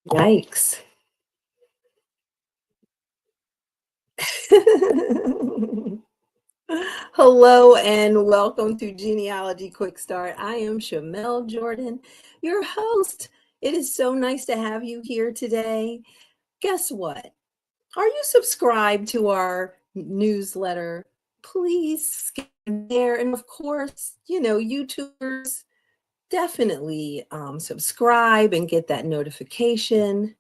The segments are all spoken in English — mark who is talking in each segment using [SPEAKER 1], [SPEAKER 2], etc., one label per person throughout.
[SPEAKER 1] Yikes. Hello and welcome to Genealogy Quick Start. I am SHAMELE Jordan, your host. It is so nice to have you here today. Guess what? Are you subscribed to our newsletter? Please get there. And of course, YouTubers, definitely subscribe and get that notification.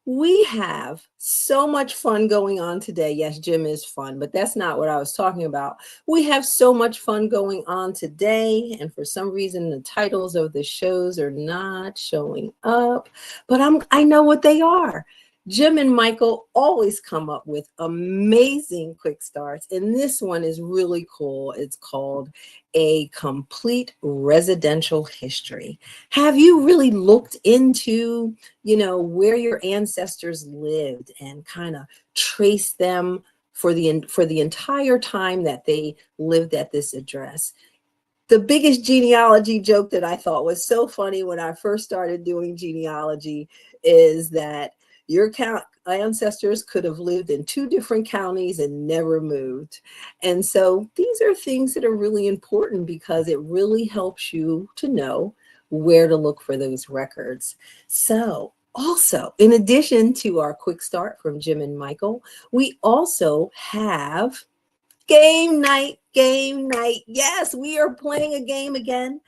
[SPEAKER 1] We have so much fun going on today. Yes, gym is fun, but that's not what I was talking about. We have so much fun going on today, and for some reason the titles of the shows are not showing up, but I know what they are. Jim and Michael always come up with amazing quick starts, and this one is really cool. It's called A Complete Residential History. Have you really looked into where your ancestors lived and kind of trace them for the entire time that they lived at this address? The biggest genealogy joke that I thought was so funny when I first started doing genealogy is that your ancestors could have lived in 2 different counties and never moved. And so these are things that are really important because it really helps you to know where to look for those records. So also, in addition to our quick start from Jim and Michael, we also have game night. Yes, we are playing a game again.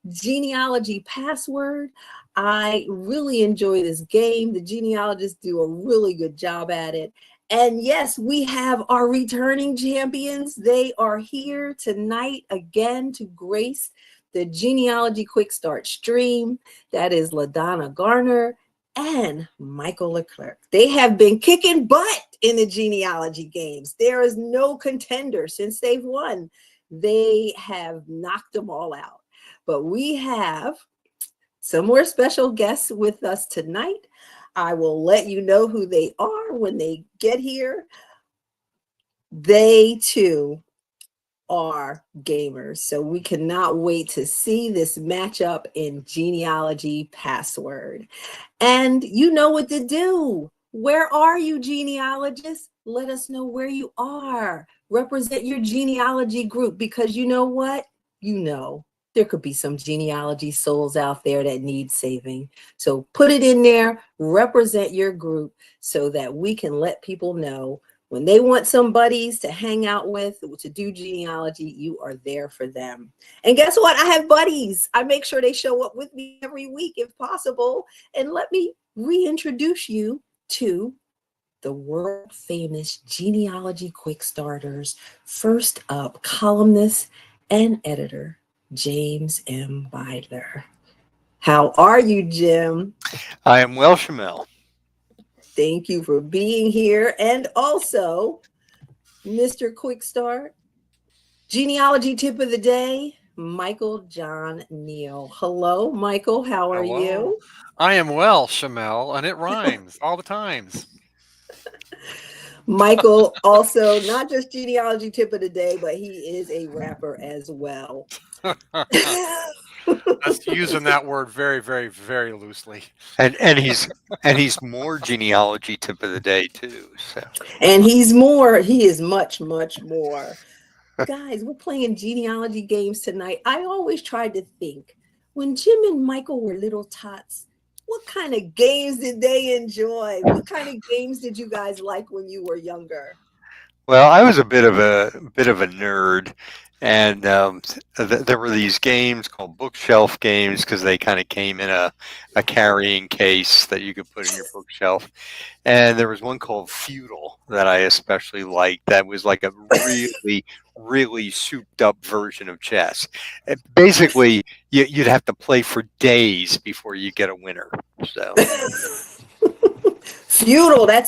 [SPEAKER 1] Genealogy password. I really enjoy this game. The genealogists do a really good job at it. And yes, we have our returning champions. They are here tonight again to grace the Genealogy Quick Start stream. That is LaDonna Garner and Michael LeClerc. They have been kicking butt in the genealogy games. There is no contender since they've won. They have knocked them all out. But we have some more special guests with us tonight. I will let you know who they are when they get here. They too are gamers, so we cannot wait to see this matchup in Genealogy Password. And you know what to do. Where are you, genealogists? Let us know where you are. Represent your genealogy group, because you know what? There could be some genealogy souls out there that need saving. So put it in there, represent your group so that we can let people know when they want some buddies to hang out with, to do genealogy, you are there for them. And guess what? I have buddies. I make sure they show up with me every week if possible. And let me reintroduce you to the world famous Genealogy Quick Starters. First up, columnist and editor, James M. Beidler. How are you, Jim?
[SPEAKER 2] I am well, SHAMELE.
[SPEAKER 1] Thank you for being here. And also, Mr. Quick Start, genealogy tip of the day, Michael John Neill. Hello, Michael. How are you?
[SPEAKER 3] I am well, SHAMELE, and it rhymes all the times.
[SPEAKER 1] Michael, also not just genealogy tip of the day, but he is a rapper as well.
[SPEAKER 3] That's using that word very, very, very loosely.
[SPEAKER 2] And he's more genealogy tip of the day too. So.
[SPEAKER 1] And he is much, much more. Guys, we're playing genealogy games tonight. I always tried to think, when Jim and Michael were little tots, what kind of games did they enjoy? What kind of games did you guys like when you were younger?
[SPEAKER 2] Well, I was a bit of a nerd, and there were these games called bookshelf games because they kind of came in a carrying case that you could put in your bookshelf. And there was one called Feudal that I especially liked. That was like a really souped up version of chess. Basically, you'd have to play for days before you get a winner. So.
[SPEAKER 1] Feudal, that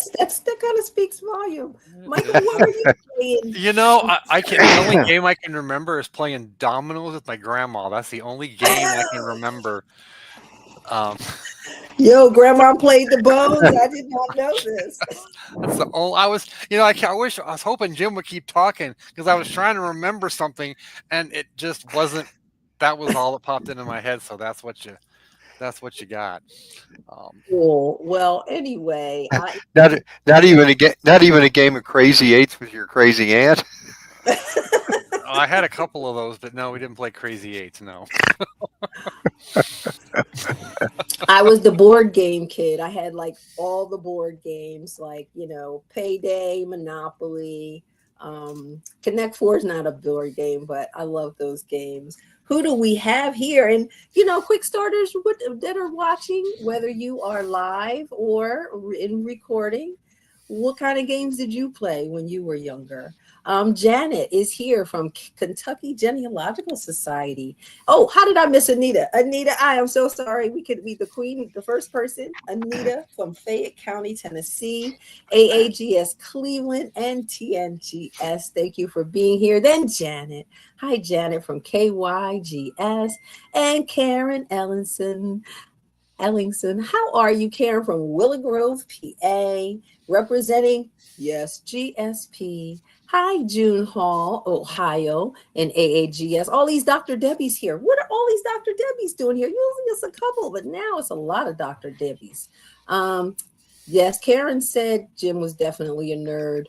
[SPEAKER 1] kind of speaks volume. Michael, what were you playing?
[SPEAKER 3] The only game I can remember is playing dominoes with my grandma. That's the only game I can remember.
[SPEAKER 1] Yo, grandma played the bones. I did not know this.
[SPEAKER 3] That's the only. I was hoping Jim would keep talking because I was trying to remember something, and it just wasn't. That was all that popped into my head. So that's what you that's what you got.
[SPEAKER 1] Cool. Well, anyway,
[SPEAKER 2] Not even a game of Crazy Eights with your crazy aunt.
[SPEAKER 3] I had a couple of those, but no, we didn't play Crazy Eights. No.
[SPEAKER 1] I was the board game kid. I had like all the board games, like, Payday, Monopoly. Connect Four is not a board game, but I love those games. Who do we have here? And, quick starters that are watching, whether you are live or in recording, what kind of games did you play when you were younger? Janet is here from Kentucky Genealogical Society. Oh, how did I miss Anita? Anita, I am so sorry. We could be the queen, the first person. Anita from Fayette County, Tennessee, AAGS Cleveland, and TNGS. Thank you for being here. Then Janet. Hi, Janet from KYGS, and Karen Ellingson. How are you, Karen from Willow Grove, PA, representing, yes, GSP. Hi, June Hall, Ohio, and AAGS. All these Dr. Debbies here. What are all these Dr. Debbies doing here? Usually it's a couple, but now it's a lot of Dr. Debbies. Yes, Karen said Jim was definitely a nerd.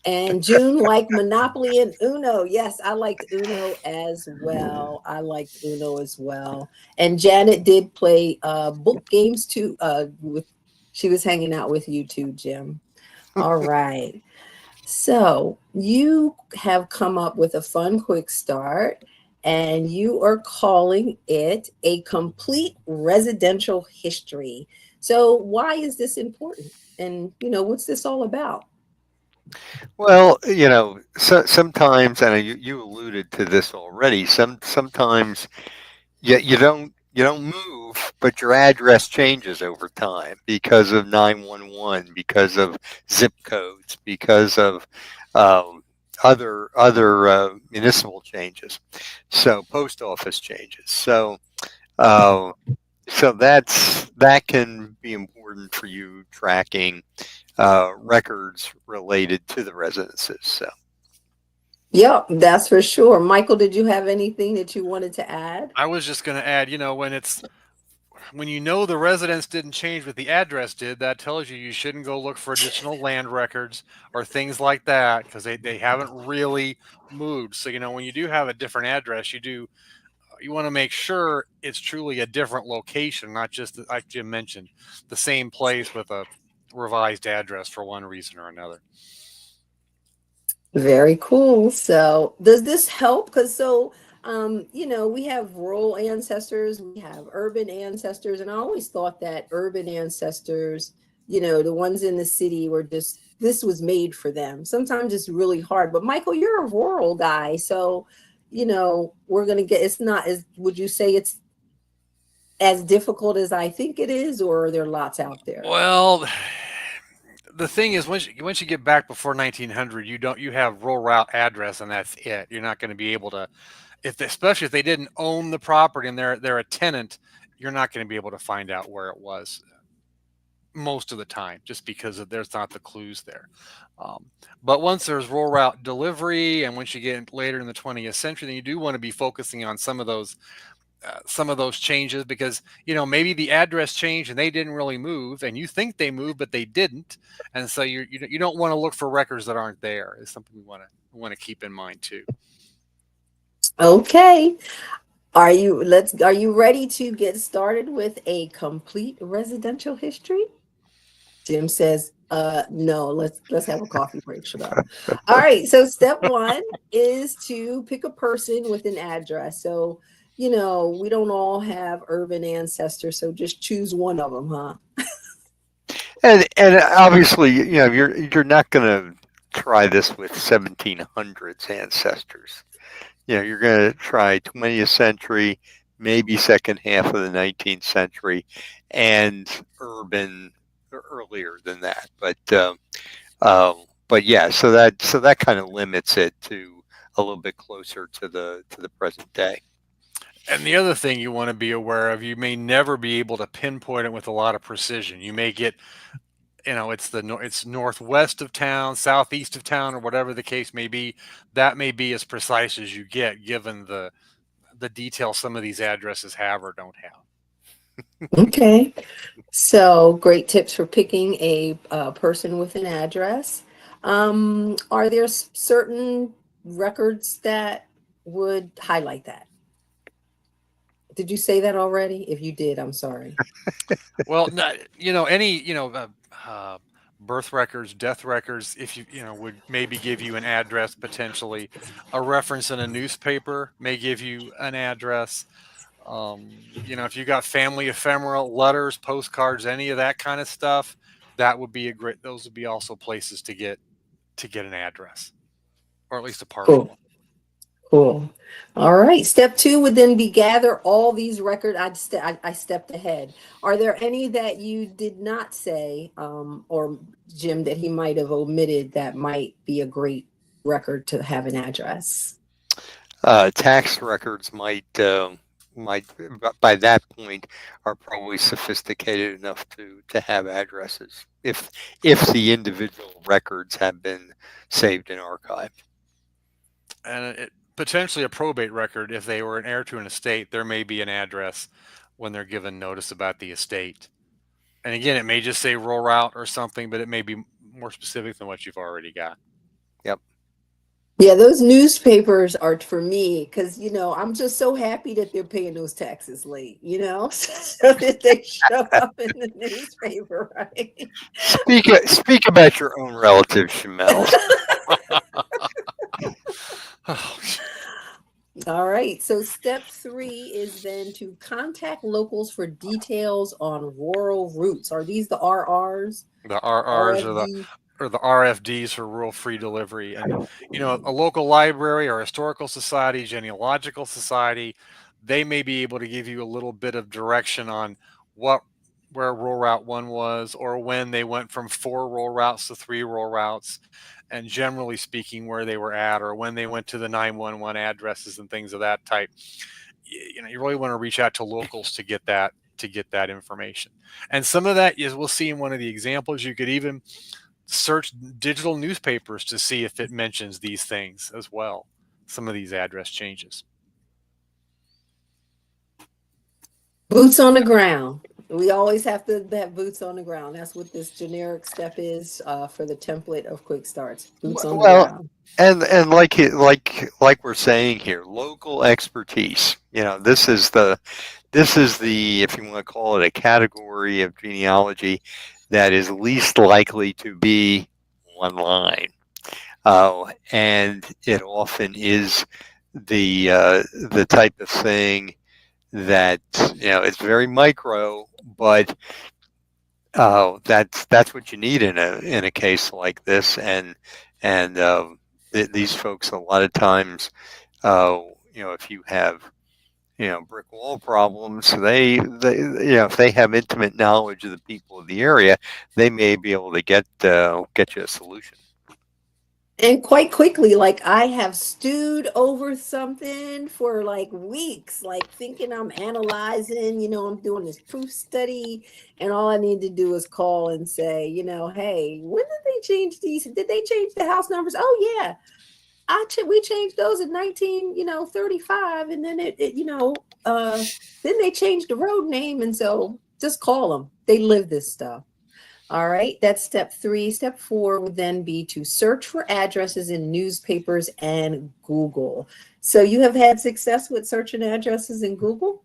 [SPEAKER 1] And June liked Monopoly and Uno. Yes, I liked Uno as well. And Janet did play book games too. She was hanging out with you too, Jim. All right. So you have come up with a fun quick start, and you are calling it a complete residential history. So why is this important? And, what's this all about?
[SPEAKER 2] Well, sometimes, and you alluded to this already. Sometimes you don't move, but your address changes over time because of 911, because of zip codes, because of other municipal changes, so post office changes. So that can be important for you tracking records related to the residences. So.
[SPEAKER 1] Yep, that's for sure. Michael, did you have anything that you wanted to add?
[SPEAKER 3] I was just going to add, when the residence didn't change, but the address did, that tells you shouldn't go look for additional land records or things like that, because they haven't really moved. So, when you do have a different address, you want to make sure it's truly a different location, not just, like Jim mentioned, the same place with a revised address for one reason or another.
[SPEAKER 1] Very cool. So does this help? Because we have rural ancestors, we have urban ancestors, and I always thought that urban ancestors, the ones in the city were just, this was made for them. Sometimes it's really hard. But Michael, you're a rural guy, so we're gonna get. It's not as. Would you say it's as difficult as I think it is, or are there lots out there?
[SPEAKER 3] Well, the thing is, once you get back before 1900, you have rural route address, and that's it. You're not going to be able to, especially if they didn't own the property and they're a tenant, you're not going to be able to find out where it was most of the time, just because there's not the clues there. But once there's rural route delivery, and once you get later in the 20th century, then you do want to be focusing on some of those changes, because maybe the address changed and they didn't really move, and you think they moved but they didn't, and so you don't want to look for records that aren't there. Is something we want to keep in mind too.
[SPEAKER 1] Okay, are you ready to get started with a complete residential history? Jim says no. Let's have a coffee break. Shut up. All right, so step one is to pick a person with an address. So we don't all have urban ancestors, so just choose one of them, huh?
[SPEAKER 2] And obviously, you're not going to try this with 1700s ancestors. You're going to try 20th century, maybe second half of the 19th century, and urban earlier than that. But yeah, so that kind of limits it to a little bit closer to the present day.
[SPEAKER 3] And the other thing you want to be aware of, you may never be able to pinpoint it with a lot of precision. You may get, it's northwest of town, southeast of town, or whatever the case may be. That may be as precise as you get, given the detail some of these addresses have or don't have.
[SPEAKER 1] Okay. So great tips for picking a person with an address. Are there certain records that would highlight that? Did you say that already? If you did, I'm sorry.
[SPEAKER 3] Well, any birth records, death records, if would maybe give you an address potentially. A reference in a newspaper may give you an address. If you got family ephemeral, letters, postcards, any of that kind of stuff, that would be a great. Those would be also places to get an address, or at least a partial
[SPEAKER 1] Cool.
[SPEAKER 3] one.
[SPEAKER 1] Cool. All right. Step two would then be gather all these records. I stepped ahead. Are there any that you did not say, or Jim, that he might have omitted that might be a great record to have an address?
[SPEAKER 2] Tax records might by that point are probably sophisticated enough to have addresses if the individual records have been saved in archive.
[SPEAKER 3] And potentially a probate record, if they were an heir to an estate, there may be an address when they're given notice about the estate. And again, it may just say rural route or something, but it may be more specific than what you've already got.
[SPEAKER 2] Yep.
[SPEAKER 1] Yeah, those newspapers are for me because I'm just so happy that they're paying those taxes late, so that they show up in the newspaper, right?
[SPEAKER 2] Speak about your own relative, Shamel.
[SPEAKER 1] All right. So step three is then to contact locals for details on rural routes. Are these the RRs?
[SPEAKER 3] The RRs or the RFDs for rural free delivery. And a local library or historical society, genealogical society, they may be able to give you a little bit of direction on where rural route 1 was, or when they went from 4 rural routes to 3 rural routes, and generally speaking where they were at, or when they went to the 911 addresses and things of that type. You really want to reach out to locals to get that information. And some of that is, we'll see in one of the examples, you could even search digital newspapers to see if it mentions these things as well, some of these address changes.
[SPEAKER 1] Boots on the ground. We always have to have boots on the ground. That's what this generic step is for the template of quick starts. Boots on the ground.
[SPEAKER 2] And like we're saying here, local expertise. This is the if you want to call it a category of genealogy that is least likely to be one line, and it often is the type of thing that it's very micro, but that's what you need in a case like this, and these folks a lot of times, if you have brick wall problems, they if they have intimate knowledge of the people of the area, they may be able to get you a solution.
[SPEAKER 1] And quite quickly, like I have stewed over something for like weeks, like thinking I'm analyzing, I'm doing this proof study, and all I need to do is call and say, hey, when did they change these? Did they change the house numbers? Oh yeah, we changed those in 1935, and then then they changed the road name, and so just call them. They live this stuff. All right, that's step three. Step four would then be to search for addresses in newspapers and Google. So you have had success with searching addresses in Google?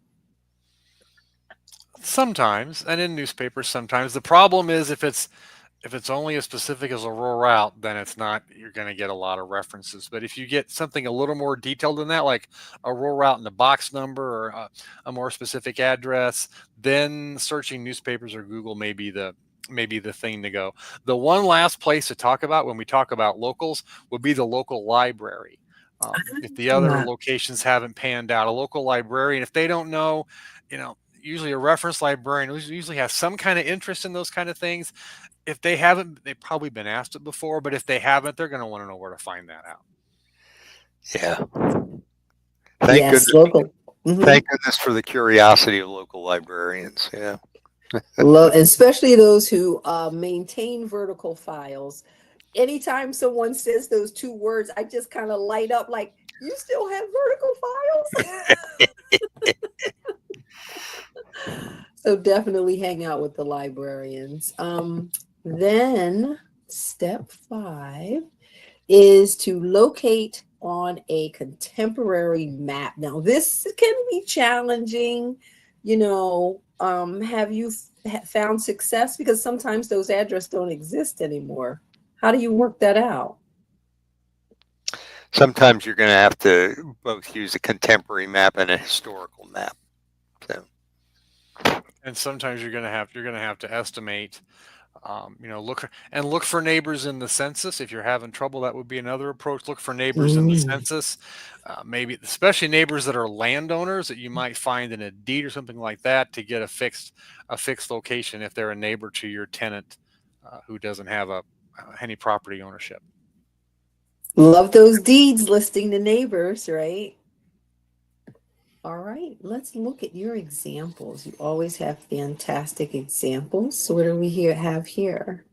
[SPEAKER 3] Sometimes, and in newspapers sometimes. The problem is if it's only as specific as a rural route, then you're going to get a lot of references. But if you get something a little more detailed than that, like a rural route and a box number, or a more specific address, then searching newspapers or Google may be the thing to go. The one last place to talk about when we talk about locals would be the local library. If the other locations haven't panned out, a local librarian, if they don't know, usually a reference librarian usually has some kind of interest in those kind of things. If they haven't, they've probably been asked it before, but if they haven't, they're going to want to know where to find that out.
[SPEAKER 2] Yeah.
[SPEAKER 1] Yes, local.
[SPEAKER 2] Mm-hmm. Thank goodness for the curiosity of local librarians. Yeah.
[SPEAKER 1] Especially those who maintain vertical files. Anytime someone says those two words, I just kind of light up like, you still have vertical files? So definitely hang out with the librarians. Then step 5 is to locate on a contemporary map. Now, this can be challenging. Have you found success? Because sometimes those addresses don't exist anymore. How do you work that out?
[SPEAKER 2] Sometimes you're going to have to both use a contemporary map and a historical map. So.
[SPEAKER 3] And sometimes you're going to have to estimate. Look for neighbors in the census. If you're having trouble, that would be another approach. Look for neighbors in the census, maybe especially neighbors that are landowners that you might find in a deed or something like that to get a fixed location if they're a neighbor to your tenant who doesn't have any property ownership.
[SPEAKER 1] Love those deeds listing the neighbors, right? All right, let's look at your examples. You always have fantastic examples. So what do we have here?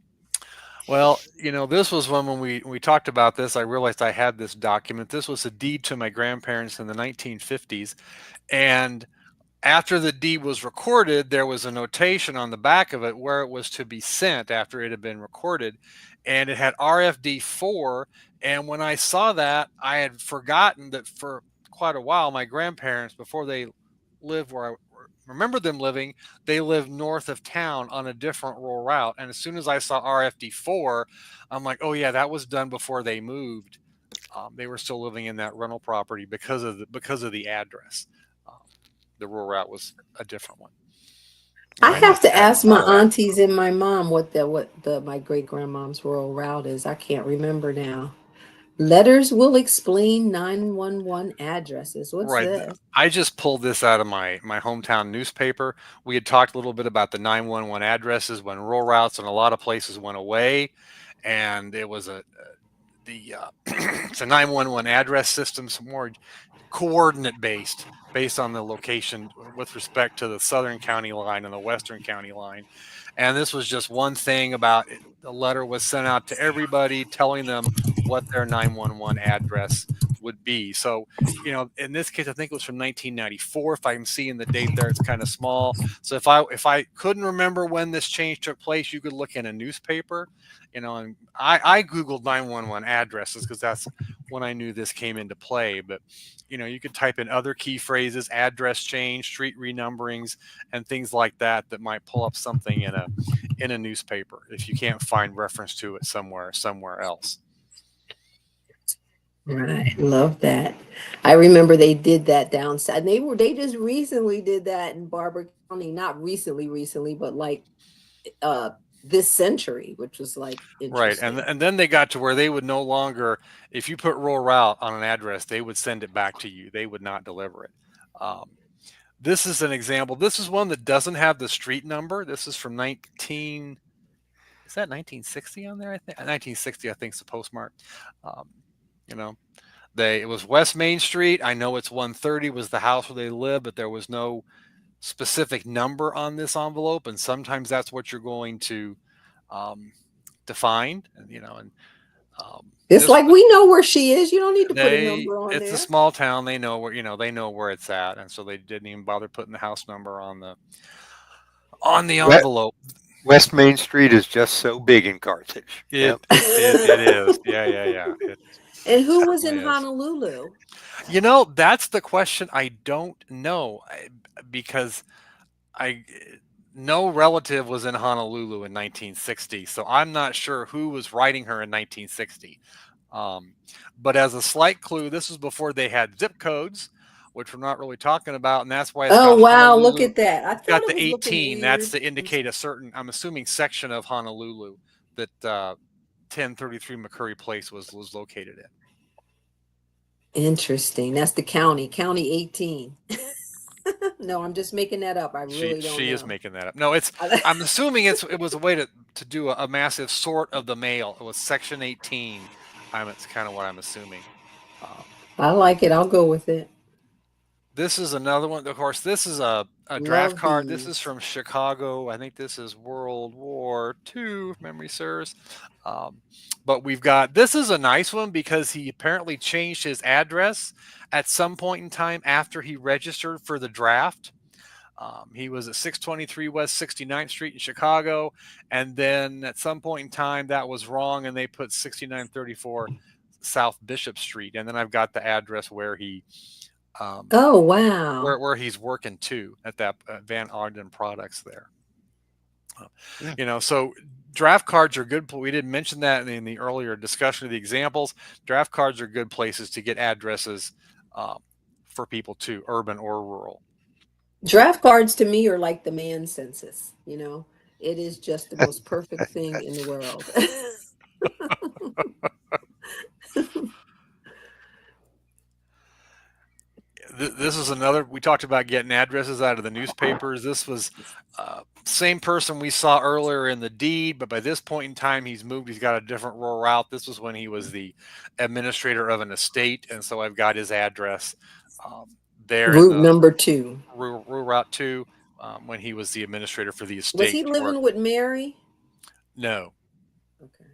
[SPEAKER 3] Well, this was one when we talked about this, I realized I had this document. This was a deed to my grandparents in the 1950s. And after the deed was recorded, there was a notation on the back of it where it was to be sent after it had been recorded. And it had RFD4. And when I saw that, I had forgotten that for quite a while, my grandparents, before they lived where I remember them living, they lived north of town on a different rural route. And as soon as I saw RFD4, I'm like, oh yeah, that was done before they moved. They were still living in that rental property because of the address. The rural route was a different one.
[SPEAKER 1] I have to ask my aunties and my mom what my great grandmom's rural route is. I can't remember now. Letters will explain 911 addresses. What's this?
[SPEAKER 3] I just pulled this out of my hometown newspaper. We had talked a little bit about the 911 addresses when rural routes and a lot of places went away, and it was it's a 911 address system, some more coordinate based on the location with respect to the southern county line and the western county line. And this was just one thing about it. The letter was sent out to everybody telling them what their 911 address would be. So, in this case, I think it was from 1994. If I'm seeing the date there, it's kind of small. So if I couldn't remember when this change took place, you could look in a newspaper, and I Googled 911 addresses because that's when I knew this came into play. But, you could type in other key phrases, address change, street renumberings, and things like that might pull up something in a newspaper if you can't find reference to it somewhere else.
[SPEAKER 1] Right, love that. I remember they did that down south. They just recently did that in Barber County. Not recently, but like this century, which was like interesting.
[SPEAKER 3] Right, and then they got to where they would no longer, if you put rural route on an address, they would send it back to you. They would not deliver it. This is an example. This is one that doesn't have the street number. This is from 1960 on there? I think 1960. I think is the postmark. It was West Main Street. I know it's 130 was the house where they lived, but there was no specific number on this envelope, and sometimes that's what you're going to find.
[SPEAKER 1] It's like we know where she is. You don't need to put a number on there.
[SPEAKER 3] It's a small town. They know where it's at, and so they didn't even bother putting the house number on the envelope.
[SPEAKER 2] West Main Street is just so big in Carthage.
[SPEAKER 3] It is. Yeah.
[SPEAKER 1] And who was in Honolulu?
[SPEAKER 3] That's the question. I don't know, because no relative was in Honolulu in 1960, so I'm not sure who was writing her in 1960. But as a slight clue, this was before they had zip codes, which we're not really talking about, and that's why it's
[SPEAKER 1] wow, Honolulu. Look at that. I
[SPEAKER 3] got the 18. That's to indicate a certain, I'm assuming, section of Honolulu that 1033 McCurry Place was located in.
[SPEAKER 1] Interesting. That's the county 18. No, I'm just making that up. I really don't know.
[SPEAKER 3] She is making that up. No, I'm assuming it was a way to do a massive sort of the mail. It was section 18. It's kind of what I'm assuming.
[SPEAKER 1] I like it. I'll go with it.
[SPEAKER 3] This is another one. Of course, this is a draft card. This is from Chicago. I think this is World War II, if memory serves. But this is a nice one because he apparently changed his address at some point in time after he registered for the draft. He was at 623 West 69th Street in Chicago, and then at some point in time that was wrong, and they put 6934 South Bishop Street, and then I've got the address where he
[SPEAKER 1] Oh, wow.
[SPEAKER 3] where he's working too at that Van Arden Products there. So draft cards are good. We didn't mention that in the earlier discussion of the examples. Draft cards are good places to get addresses for people too, urban or rural.
[SPEAKER 1] Draft cards to me are like the man census. It is just the most perfect thing in the world.
[SPEAKER 3] This is another, we talked about getting addresses out of the newspapers. This was same person we saw earlier in the deed, but by this point in time, he's moved. He's got a different rural route. This was when he was the administrator of an estate, and so I've got his address there.
[SPEAKER 1] Route number 2.
[SPEAKER 3] Rural Route 2, when he was the administrator for the estate.
[SPEAKER 1] Was he living with Mary?
[SPEAKER 3] No.
[SPEAKER 1] Okay.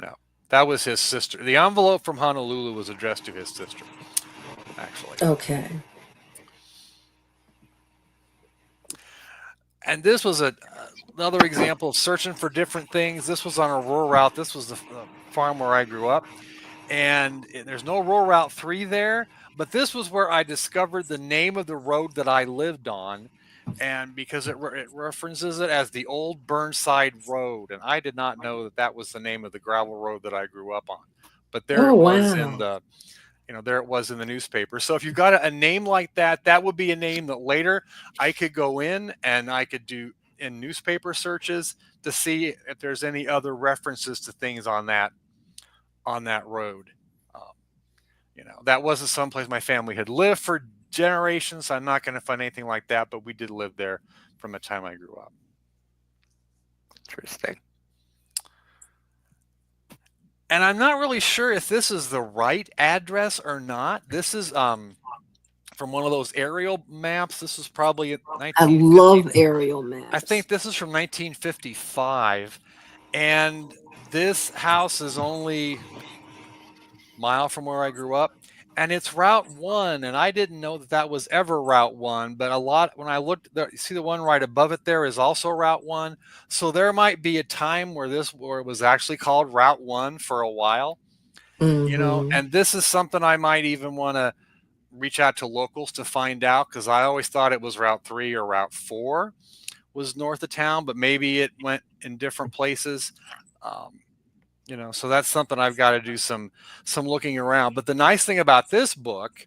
[SPEAKER 3] No. That was his sister. The envelope from Honolulu was addressed to his sister, actually.
[SPEAKER 1] Okay.
[SPEAKER 3] And this was another example of searching for different things. This was on a rural route. This was the farm where I grew up. And there's no rural route 3 there, but this was where I discovered the name of the road that I lived on. And because it references it as the Old Burnside Road. And I did not know that was the name of the gravel road that I grew up on. But there it was in the... there it was in the newspaper. So if you've got a name like that, that would be a name that later I could go in and I could do in newspaper searches to see if there's any other references to things on that road. That wasn't someplace my family had lived for generations. So I'm not going to find anything like that, but we did live there from the time I grew up.
[SPEAKER 2] Interesting.
[SPEAKER 3] And I'm not really sure if this is the right address or not. This is from one of those aerial maps. This is probably 1950.
[SPEAKER 1] I love aerial maps.
[SPEAKER 3] I think this is from 1955. And this house is only a mile from where I grew up. And it's Route 1. And I didn't know that was ever Route 1. But when I looked, you see the one right above it there is also Route 1. So there might be a time where it was actually called Route 1 for a while.
[SPEAKER 1] Mm-hmm.
[SPEAKER 3] And this is something I might even want to reach out to locals to find out, because I always thought it was Route 3 or Route 4 was north of town, but maybe it went in different places. So that's something I've got to do some looking around. But the nice thing about this book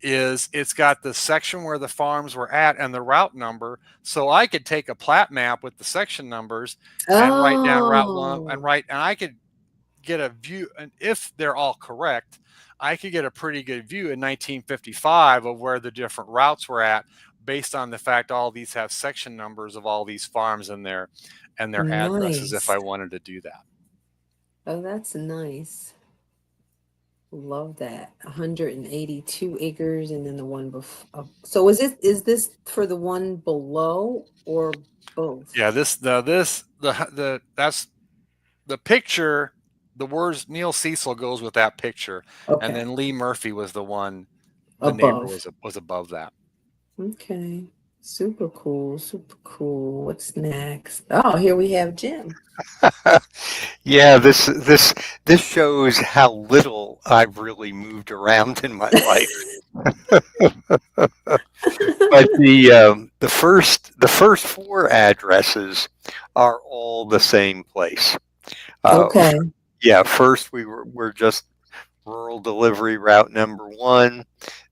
[SPEAKER 3] is it's got the section where the farms were at and the route number. So I could take a plat map with the section numbers and write down Route 1 and I could get a view. And if they're all correct, I could get a pretty good view in 1955 of where the different routes were at, based on the fact all these have section numbers of all these farms and their addresses, if I wanted to do that.
[SPEAKER 1] Oh, that's nice. Love that. 182 acres, and then the one before. So is this for the one below or both?
[SPEAKER 3] Yeah, that's the picture. The words Neill Cecil goes with that picture,
[SPEAKER 1] Okay.
[SPEAKER 3] And then Lee Murphy was the one. The
[SPEAKER 1] Above.
[SPEAKER 3] neighbor was above that.
[SPEAKER 1] Okay. Super cool. Super cool. What's next? Oh, here we have Jim.
[SPEAKER 2] Yeah, this shows how little I've really moved around in my life. But the first 4 addresses are all the same place.
[SPEAKER 1] Okay.
[SPEAKER 2] Yeah, first we're just rural delivery route number 1.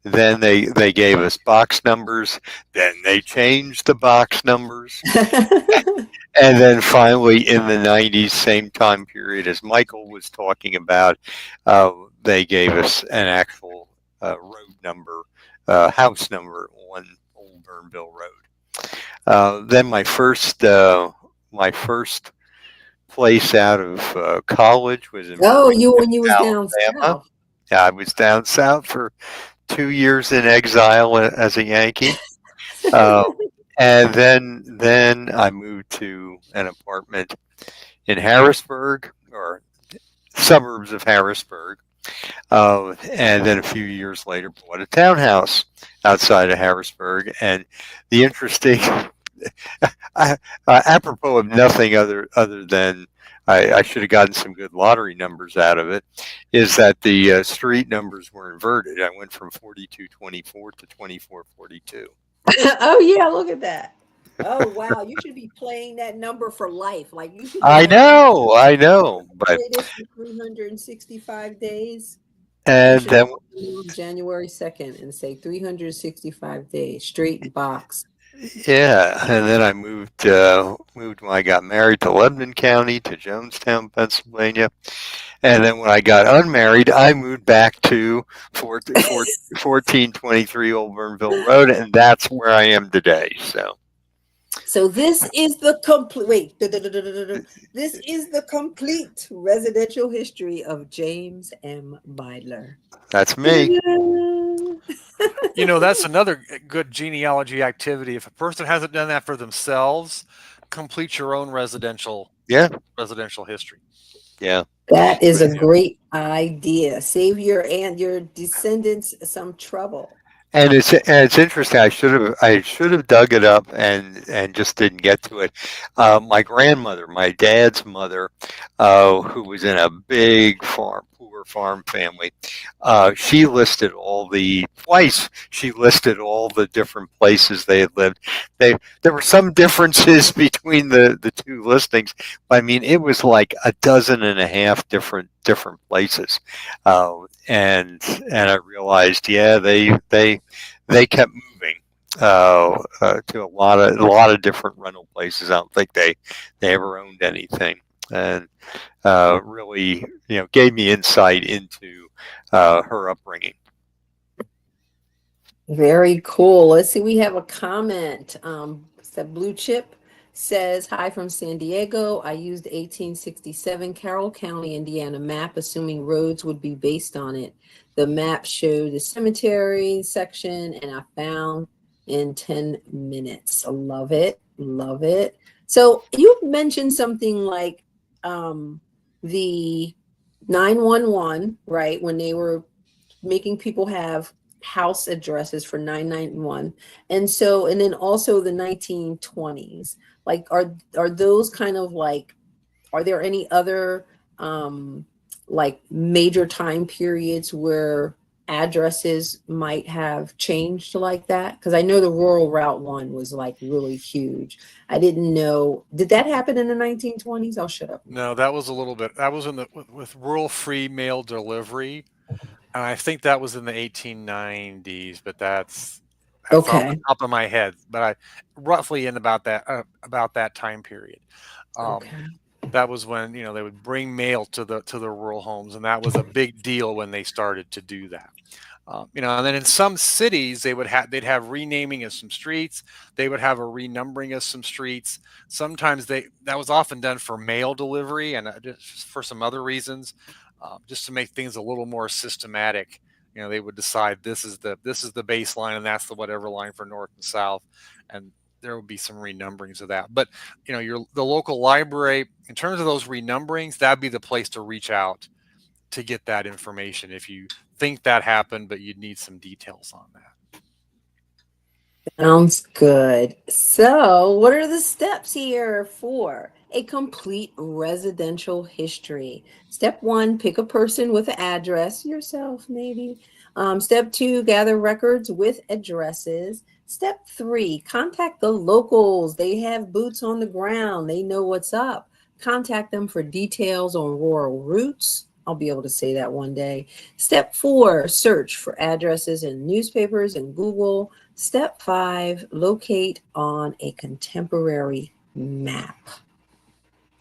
[SPEAKER 2] Then they gave us box numbers. Then they changed the box numbers. And then finally in the 90s, same time period as Michael was talking about, they gave us an actual road number, house number on Old Burnville Road. Then my first place out of college was in
[SPEAKER 1] when you was
[SPEAKER 2] Alabama.
[SPEAKER 1] down south.
[SPEAKER 2] Yeah, I was down south for 2 years in exile as a Yankee. And then I moved to an apartment in Harrisburg, or suburbs of Harrisburg. And then a few years later bought a townhouse outside of Harrisburg. And the interesting, apropos of nothing other than I should have gotten some good lottery numbers out of it, is that the street numbers were inverted. I went from 4224 to 2442.
[SPEAKER 1] Oh yeah, look at that. Oh wow, you should be playing that number for life. Like you should be
[SPEAKER 2] I
[SPEAKER 1] like,
[SPEAKER 2] know, but
[SPEAKER 1] play this for 365 days. You
[SPEAKER 2] and
[SPEAKER 1] should
[SPEAKER 2] then
[SPEAKER 1] call me on January 2nd and say 365 days straight box.
[SPEAKER 2] yeah, and then I moved when I got married to Lebanon County to Jonestown, Pennsylvania, and then when I got unmarried, I moved back to 1423 Old Burnville Road, and that's where I am today.
[SPEAKER 1] So this is the complete wait. This is the complete residential history of James M. Beidler.
[SPEAKER 2] That's me.
[SPEAKER 3] You know, that's another good genealogy activity. If a person hasn't done that for themselves, complete your own residential history.
[SPEAKER 2] Yeah.
[SPEAKER 1] That is a great idea. Save your and your descendants some trouble.
[SPEAKER 2] And it's interesting. I should have dug it up and just didn't get to it. My grandmother, my dad's mother, who was in a big poor farm family, she listed She listed all the different places they had lived. There were some differences between the two listings, but I mean it was like a dozen and a half different places. And I realized, yeah, they kept moving to a lot of different rental places. I don't think they ever owned anything, and really, gave me insight into her upbringing.
[SPEAKER 1] Very cool. Let's see. We have a comment. That Blue Chip says, hi from San Diego. I used 1867 Carroll County, Indiana map, assuming roads would be based on it. The map showed the cemetery section, and I found in 10 minutes. I love it. Love it. So you mentioned something like the 911, right? When they were making people have house addresses for 991, and then also the 1920s. Like, are those kind of like, are there any other like major time periods where addresses might have changed like that? Because I know the rural route one was like really huge. I didn't know. Did that happen in the 1920s? I'll shut up.
[SPEAKER 3] No, that was a little bit. That was with rural free mail delivery, and I think that was in the 1890s. But that's
[SPEAKER 1] Okay.
[SPEAKER 3] off the top of my head. But I roughly in about that time period.
[SPEAKER 1] Okay.
[SPEAKER 3] That was when they would bring mail to the rural homes, and that was a big deal when they started to do that. And then in some cities they'd have renaming of some streets. They would have a renumbering of some streets. Sometimes that was often done for mail delivery and just for some other reasons, just to make things a little more systematic. They would decide this is the baseline and that's the whatever line for north and south, and there would be some renumberings of that. But the local library, in terms of those renumberings, that'd be the place to reach out to get that information if you think that happened, but you'd need some details on that.
[SPEAKER 1] Sounds good. So, what are the steps here for a complete residential history? Step 1, pick a person with an address, yourself maybe. Step 2, gather records with addresses. Step 3, contact the locals. They have boots on the ground. They know what's up. Contact them for details on rural routes. I'll be able to say that one day. Step 4, search for addresses in newspapers and Google. Step 5, locate on a contemporary map.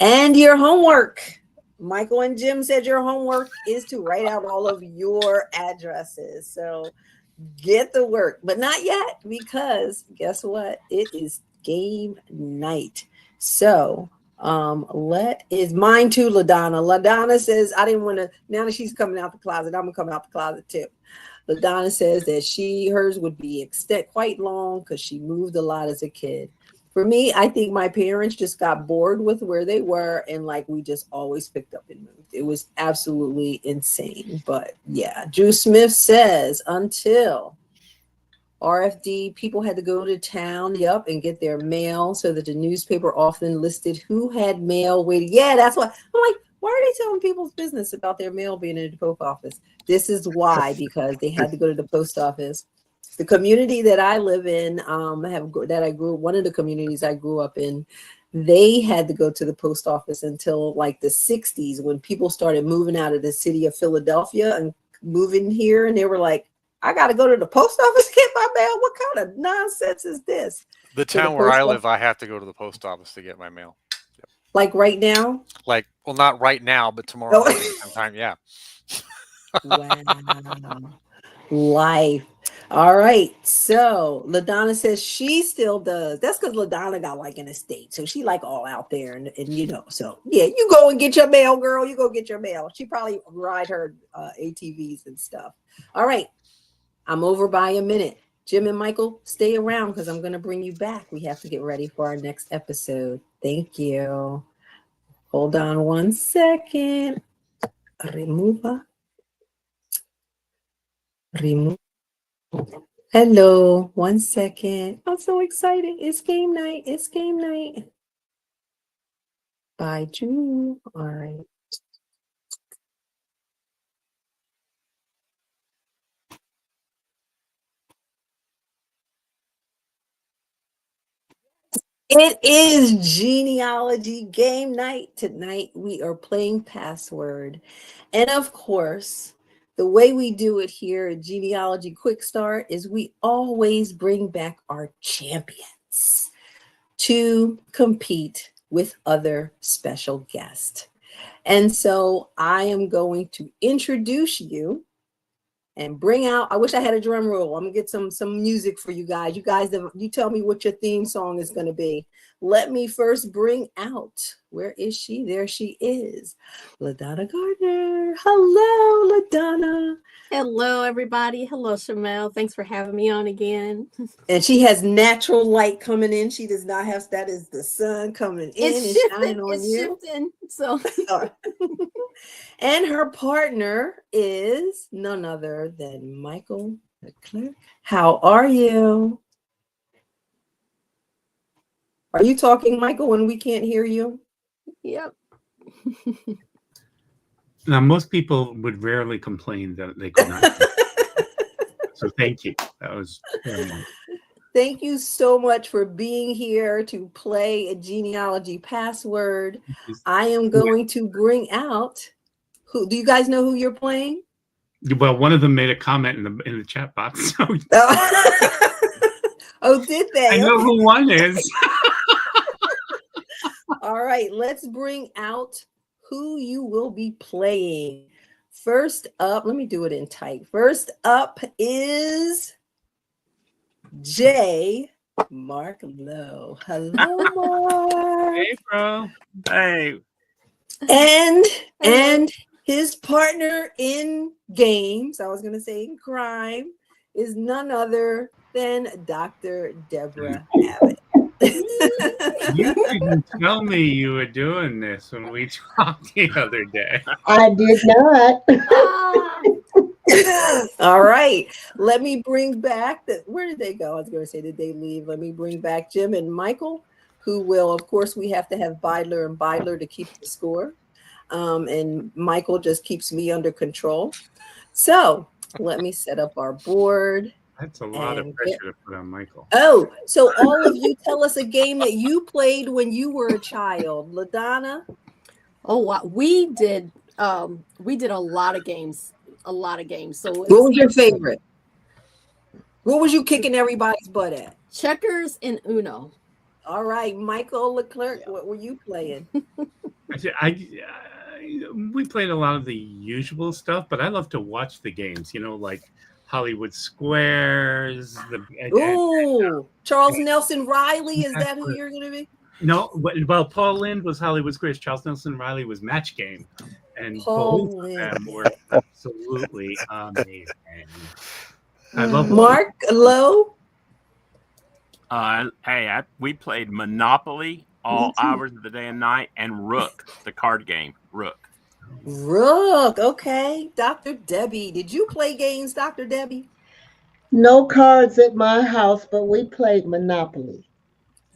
[SPEAKER 1] And your homework. Michael and Jim said your homework is to write out all of your addresses. So get to work, but not yet, because guess what? It is game night. So is mine too, LaDonna. LaDonna says, I didn't want to, now that she's coming out the closet, I'm gonna come out the closet too. LaDonna says that hers would be quite long because she moved a lot as a kid. For me, I think my parents just got bored with where they were, and like we just always picked up and moved. It was absolutely insane. But yeah, Drew Smith says until RFD, people had to go to town, yep, and get their mail so that the newspaper often listed who had mail waiting. Yeah, that's why I'm like, why are they telling people's business about their mail being in the post office? This is why, because they had to go to the post office. The community that I live in, one of the communities I grew up in, they had to go to the post office until like the 60s when people started moving out of the city of Philadelphia and moving here, and they were like, I got to go to the post office to get my mail. What kind of nonsense is this?
[SPEAKER 3] The town where I live, I have to go to the post office to get my mail. Yep.
[SPEAKER 1] Like right now?
[SPEAKER 3] Like, well, not right now, but tomorrow morning sometime. Yeah.
[SPEAKER 1] Wow. Life. All right. So LaDonna says she still does. That's because LaDonna got like an estate. So she like all out there and so yeah, you go and get your mail, girl. You go get your mail. She probably ride her ATVs and stuff. All right. I'm over by a minute. Jim and Michael, stay around because I'm going to bring you back. We have to get ready for our next episode. Thank you. Hold on one second. Remove. Hello. 1 second. I'm so excited. It's game night. It's game night. Bye, Drew. All right. It is genealogy game night. Tonight we are playing password. And of course, the way we do it here at Genealogy Quick Start is we always bring back our champions to compete with other special guests. And so I am going to introduce you and bring out, I wish I had a drum roll. I'm gonna get some music for you guys. You tell me what your theme song is gonna be. Let me first bring out, where is she? There she is. LaDonna Garner. Hello, LaDonna.
[SPEAKER 4] Hello, everybody. Hello, Shamel. Thanks for having me on again.
[SPEAKER 1] And she has natural light coming in. She does not have, that is the sun coming in and shining on you.
[SPEAKER 4] Shifting, so.
[SPEAKER 1] And her partner is none other than Michael LeClerc. How are you? Are you talking, Michael, when we can't hear you?
[SPEAKER 4] Yep.
[SPEAKER 5] Now, most people would rarely complain that they could not. So thank you. That was very nice.
[SPEAKER 1] Thank you so much for being here to play a genealogy password. I am going to bring out, who do you guys know who you're playing?
[SPEAKER 5] Well, one of them made a comment in the chat box. So
[SPEAKER 1] oh, did they?
[SPEAKER 5] I know who one is.
[SPEAKER 1] All right, let's bring out who you will be playing. First up, let me do it in type. First up is J. Mark Lowe. Hello, Mark.
[SPEAKER 5] Hey, bro. Hey.
[SPEAKER 1] And his partner in games, I was going to say in crime, is none other than Dr. Deborah Abbott.
[SPEAKER 5] You didn't tell me you were doing this when we talked the other day.
[SPEAKER 6] I did not.
[SPEAKER 1] All right. Let me bring back where did they go? I was going to say, did they leave? Let me bring back Jim and Michael, who will, of course, we have to have Beidler to keep the score. And Michael just keeps me under control. So let me set up our board.
[SPEAKER 5] That's a lot of pressure to put on Michael.
[SPEAKER 1] Oh, so all of you tell us a game that you played when you were a child. LaDonna?
[SPEAKER 4] Oh, wow. We did a lot of games. So
[SPEAKER 1] what was your favorite? What was you kicking everybody's butt at?
[SPEAKER 4] Checkers and Uno.
[SPEAKER 1] All right, Michael LeClerc, what were you playing?
[SPEAKER 5] We played a lot of the usual stuff, but I love to watch the games, like Hollywood Squares.
[SPEAKER 1] Charles Nelson Riley, is that who you're going to be?
[SPEAKER 5] No, well, Paul Lynde was Hollywood Squares. Charles Nelson Riley was Match Game. And both of them were absolutely amazing. I love
[SPEAKER 1] Mark Lowe.
[SPEAKER 7] We played Monopoly all hours of the day and night, and Rook, the card game. Rook.
[SPEAKER 1] Okay. Dr. Debbie. Did you play games, Dr. Debbie?
[SPEAKER 6] No cards at my house, but we played Monopoly.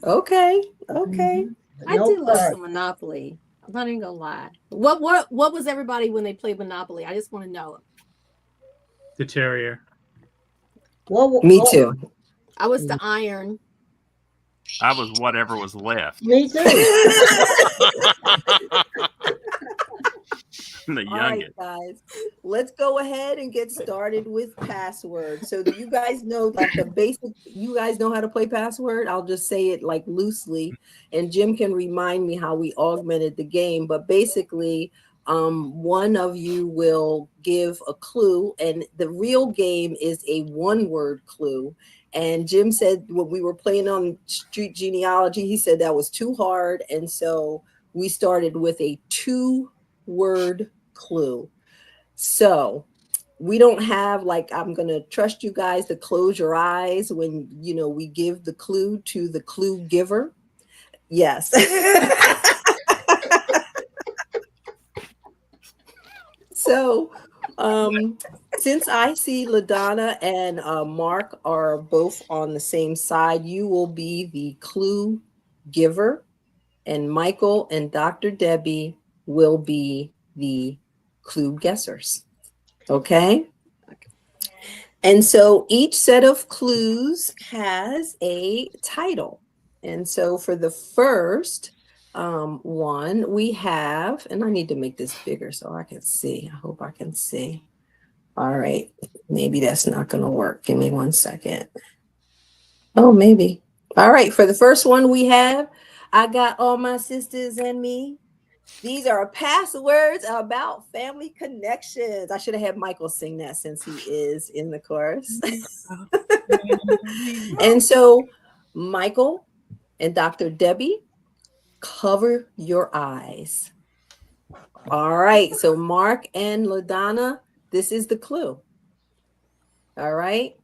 [SPEAKER 1] Okay. Okay.
[SPEAKER 4] I
[SPEAKER 6] No
[SPEAKER 4] do love
[SPEAKER 6] cards.
[SPEAKER 4] some Monopoly. I'm not even gonna lie. What was everybody when they played Monopoly? I just want to know.
[SPEAKER 5] The Terrier.
[SPEAKER 1] Me too.
[SPEAKER 4] I was the iron.
[SPEAKER 7] I was whatever was left.
[SPEAKER 6] Me too.
[SPEAKER 7] The
[SPEAKER 1] All right,
[SPEAKER 7] youngest.
[SPEAKER 1] guys, let's go ahead and get started with password. So do you guys know like the basic, you guys know how to play password? I'll just say it like loosely and Jim can remind me how we augmented the game. But basically, one of you will give a clue and the real game is a one-word clue. And Jim said when we were playing on Street Genealogy, he said that was too hard. And so we started with a two-word clue. So we don't have like, I'm going to trust you guys to close your eyes when, you know, we give the clue to the clue giver. Yes. So since I see LaDonna and Mark are both on the same side, you will be the clue giver and Michael and Dr. Debbie will be the clue guessers. Okay. And so each set of clues has a title. And so for the first one we have, and I need to make this bigger so I can see. I hope I can see. All right. Maybe that's not going to work. Give me 1 second. Oh, maybe. All right. For the first one we have, I got all my sisters and me. These are passwords about family connections. I should have had Michael sing that since he is in the chorus. And so Michael and Dr. Debbie, cover your eyes. All right. So Mark and LaDonna, this is the clue. All right.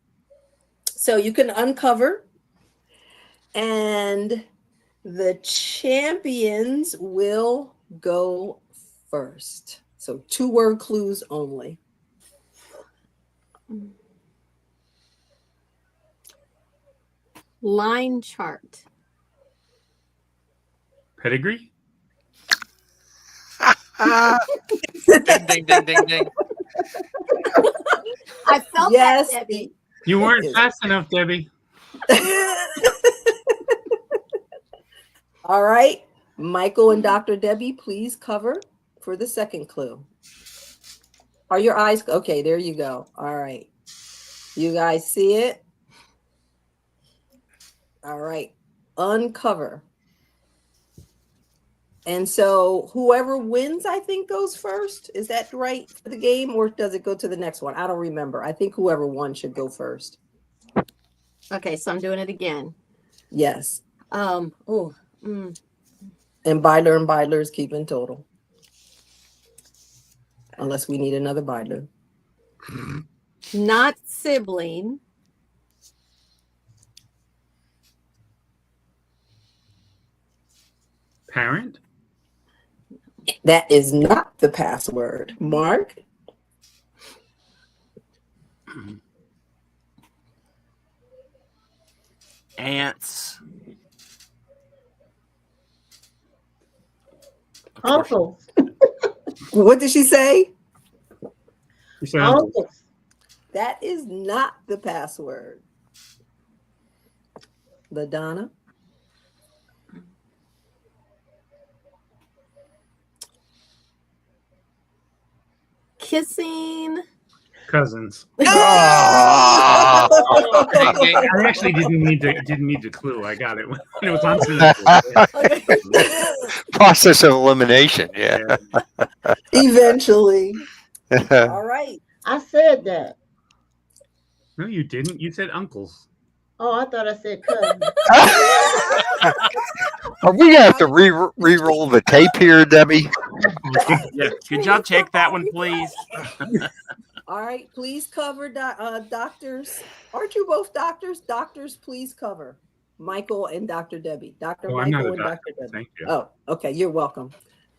[SPEAKER 1] So you can uncover and the champions will go first. So 2-word clues only.
[SPEAKER 4] Line chart.
[SPEAKER 5] Pedigree?
[SPEAKER 3] Ding, ding, ding, ding, ding.
[SPEAKER 4] I felt
[SPEAKER 1] Yes.
[SPEAKER 4] that, Debbie.
[SPEAKER 5] You weren't fast enough, Debbie.
[SPEAKER 1] All right. Michael and Dr. Debbie, please cover for the second clue. Are your eyes okay? There you go. All right. You guys see it? All right. Uncover. And so whoever wins, I think, goes first. Is that right for the game or does it go to the next one? I don't remember. I think whoever won should go first.
[SPEAKER 4] Okay, so I'm doing it again.
[SPEAKER 1] Yes.
[SPEAKER 4] Mm.
[SPEAKER 1] And Beidler is keeping total. Unless we need another Beidler.
[SPEAKER 4] Not sibling.
[SPEAKER 5] Parent?
[SPEAKER 1] That is not the password. Mark?
[SPEAKER 7] Ants.
[SPEAKER 6] Uncles.
[SPEAKER 1] What did she say?
[SPEAKER 5] You said uncle.
[SPEAKER 6] Uncles.
[SPEAKER 1] That is not the password. LaDonna?
[SPEAKER 4] Kissing.
[SPEAKER 5] Cousins.
[SPEAKER 3] Ding, ding.
[SPEAKER 5] I actually didn't need the clue. I got it when it was on the
[SPEAKER 2] Process of elimination. Yeah.
[SPEAKER 1] Eventually. All right.
[SPEAKER 6] I said that.
[SPEAKER 5] No, you didn't. You said uncles.
[SPEAKER 6] Oh, I thought I said cousin.
[SPEAKER 2] Are we gonna have to re-roll the tape here, Debbie?
[SPEAKER 7] Yeah. Could y'all check that one, please?
[SPEAKER 1] All right. Please cover doctors. Aren't you both doctors? Doctors, please cover. Michael and Dr. Debbie. Dr.
[SPEAKER 5] Oh, I'm not
[SPEAKER 1] Michael
[SPEAKER 5] a
[SPEAKER 1] and
[SPEAKER 5] doctor.
[SPEAKER 1] Dr. Debbie.
[SPEAKER 5] Thank you.
[SPEAKER 1] Oh, okay. You're welcome.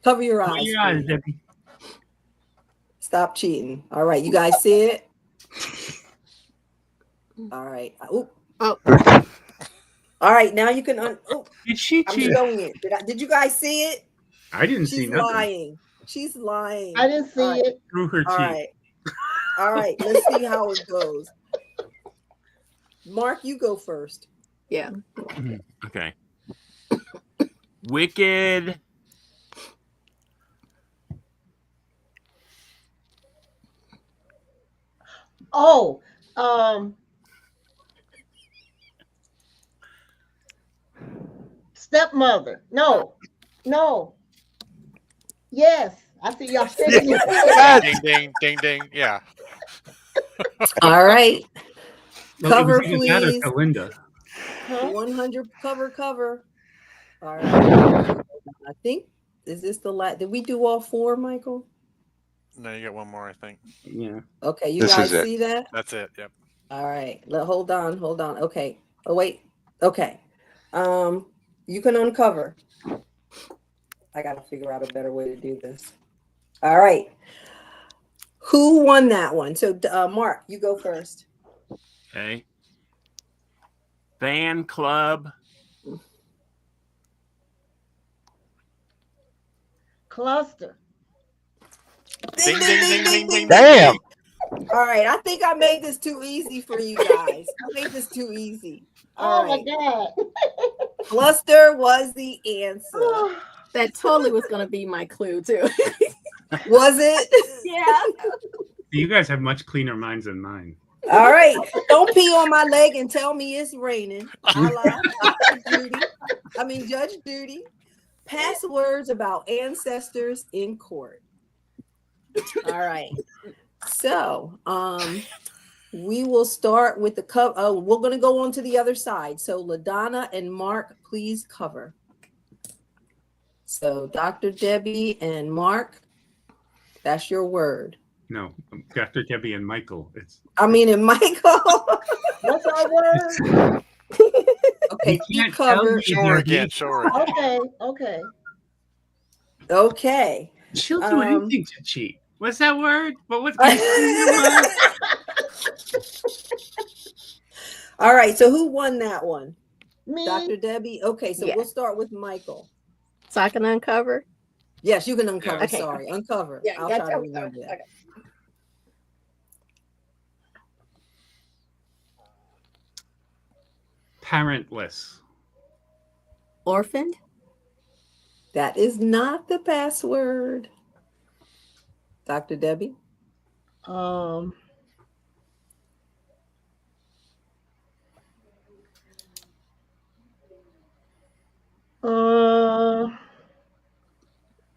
[SPEAKER 1] Cover your eyes.
[SPEAKER 5] Cover your eyes,
[SPEAKER 1] please.
[SPEAKER 5] Debbie.
[SPEAKER 1] Stop cheating. All right. You guys see it? All right. Oh.
[SPEAKER 4] Oh.
[SPEAKER 1] All right. Now you can. Oh,
[SPEAKER 5] Did she
[SPEAKER 1] I'm
[SPEAKER 5] cheat?
[SPEAKER 1] showing it. Did you guys see it?
[SPEAKER 5] I didn't see
[SPEAKER 1] She's
[SPEAKER 5] nothing.
[SPEAKER 1] lying. She's lying.
[SPEAKER 6] I didn't see it.
[SPEAKER 5] Through her
[SPEAKER 1] All
[SPEAKER 5] cheek.
[SPEAKER 1] right. All right. Let's see how it goes. Mark, you go first.
[SPEAKER 4] Yeah.
[SPEAKER 7] Okay. Wicked.
[SPEAKER 6] Oh, stepmother. No. Yes, I see y'all shaking your head.
[SPEAKER 3] Ding, ding, ding, ding. Yeah.
[SPEAKER 1] All right.
[SPEAKER 5] Well, it was
[SPEAKER 1] Cover,
[SPEAKER 5] either that or
[SPEAKER 1] please.
[SPEAKER 5] Belinda.
[SPEAKER 6] Huh?
[SPEAKER 1] 100 cover. All right. I think, is this the last? Did we do all four, Michael?
[SPEAKER 3] No, you got one more, I think.
[SPEAKER 5] Yeah.
[SPEAKER 1] Okay. You
[SPEAKER 2] This
[SPEAKER 1] guys
[SPEAKER 2] is it.
[SPEAKER 1] see that?
[SPEAKER 3] That's it. Yep.
[SPEAKER 1] All right. Hold on. Okay. Oh, wait. Okay. You can uncover. I got to figure out a better way to do this. All right. Who won that one? So, Mark, you go first.
[SPEAKER 7] Okay. Fan club.
[SPEAKER 6] Cluster.
[SPEAKER 3] Ding, ding, ding, ding, ding.
[SPEAKER 2] Damn.
[SPEAKER 1] All right. I think I made this too easy for you guys. I made this too easy. All
[SPEAKER 6] Oh
[SPEAKER 1] right.
[SPEAKER 6] my God.
[SPEAKER 1] Cluster was the answer.
[SPEAKER 4] That totally was going to be my clue too.
[SPEAKER 1] Was it?
[SPEAKER 4] Yeah.
[SPEAKER 5] You guys have much cleaner minds than mine.
[SPEAKER 1] All right. Don't pee on my leg and tell me it's raining. Judge Judy. Passwords about ancestors in court. All right. So, we will start with the cover. Oh, we're going to go on to the other side. So, LaDonna and Mark, please cover. So, Dr. Debbie and Mark, that's your word.
[SPEAKER 5] No, Dr. Debbie and Michael.
[SPEAKER 1] And Michael.
[SPEAKER 6] What's our word?
[SPEAKER 1] Okay,
[SPEAKER 5] You
[SPEAKER 1] you
[SPEAKER 5] can't tell
[SPEAKER 1] cover.
[SPEAKER 5] me
[SPEAKER 3] Show her again. Show her again.
[SPEAKER 6] Okay.
[SPEAKER 1] Okay.
[SPEAKER 5] She'll do anything to cheat. What's that word? But what's going
[SPEAKER 1] All right. So who won that one?
[SPEAKER 6] Me.
[SPEAKER 1] Dr. Debbie. Okay. So
[SPEAKER 4] Yeah.
[SPEAKER 1] we'll start with Michael.
[SPEAKER 4] So I can uncover?
[SPEAKER 1] Yes, you can uncover.
[SPEAKER 3] Yeah.
[SPEAKER 4] Okay.
[SPEAKER 1] Sorry. Uncover.
[SPEAKER 4] Yeah,
[SPEAKER 1] I'll
[SPEAKER 4] that's
[SPEAKER 1] try to remember that.
[SPEAKER 4] okay.
[SPEAKER 5] Parentless.
[SPEAKER 4] Orphaned?
[SPEAKER 1] That is not the password. Dr. Debbie.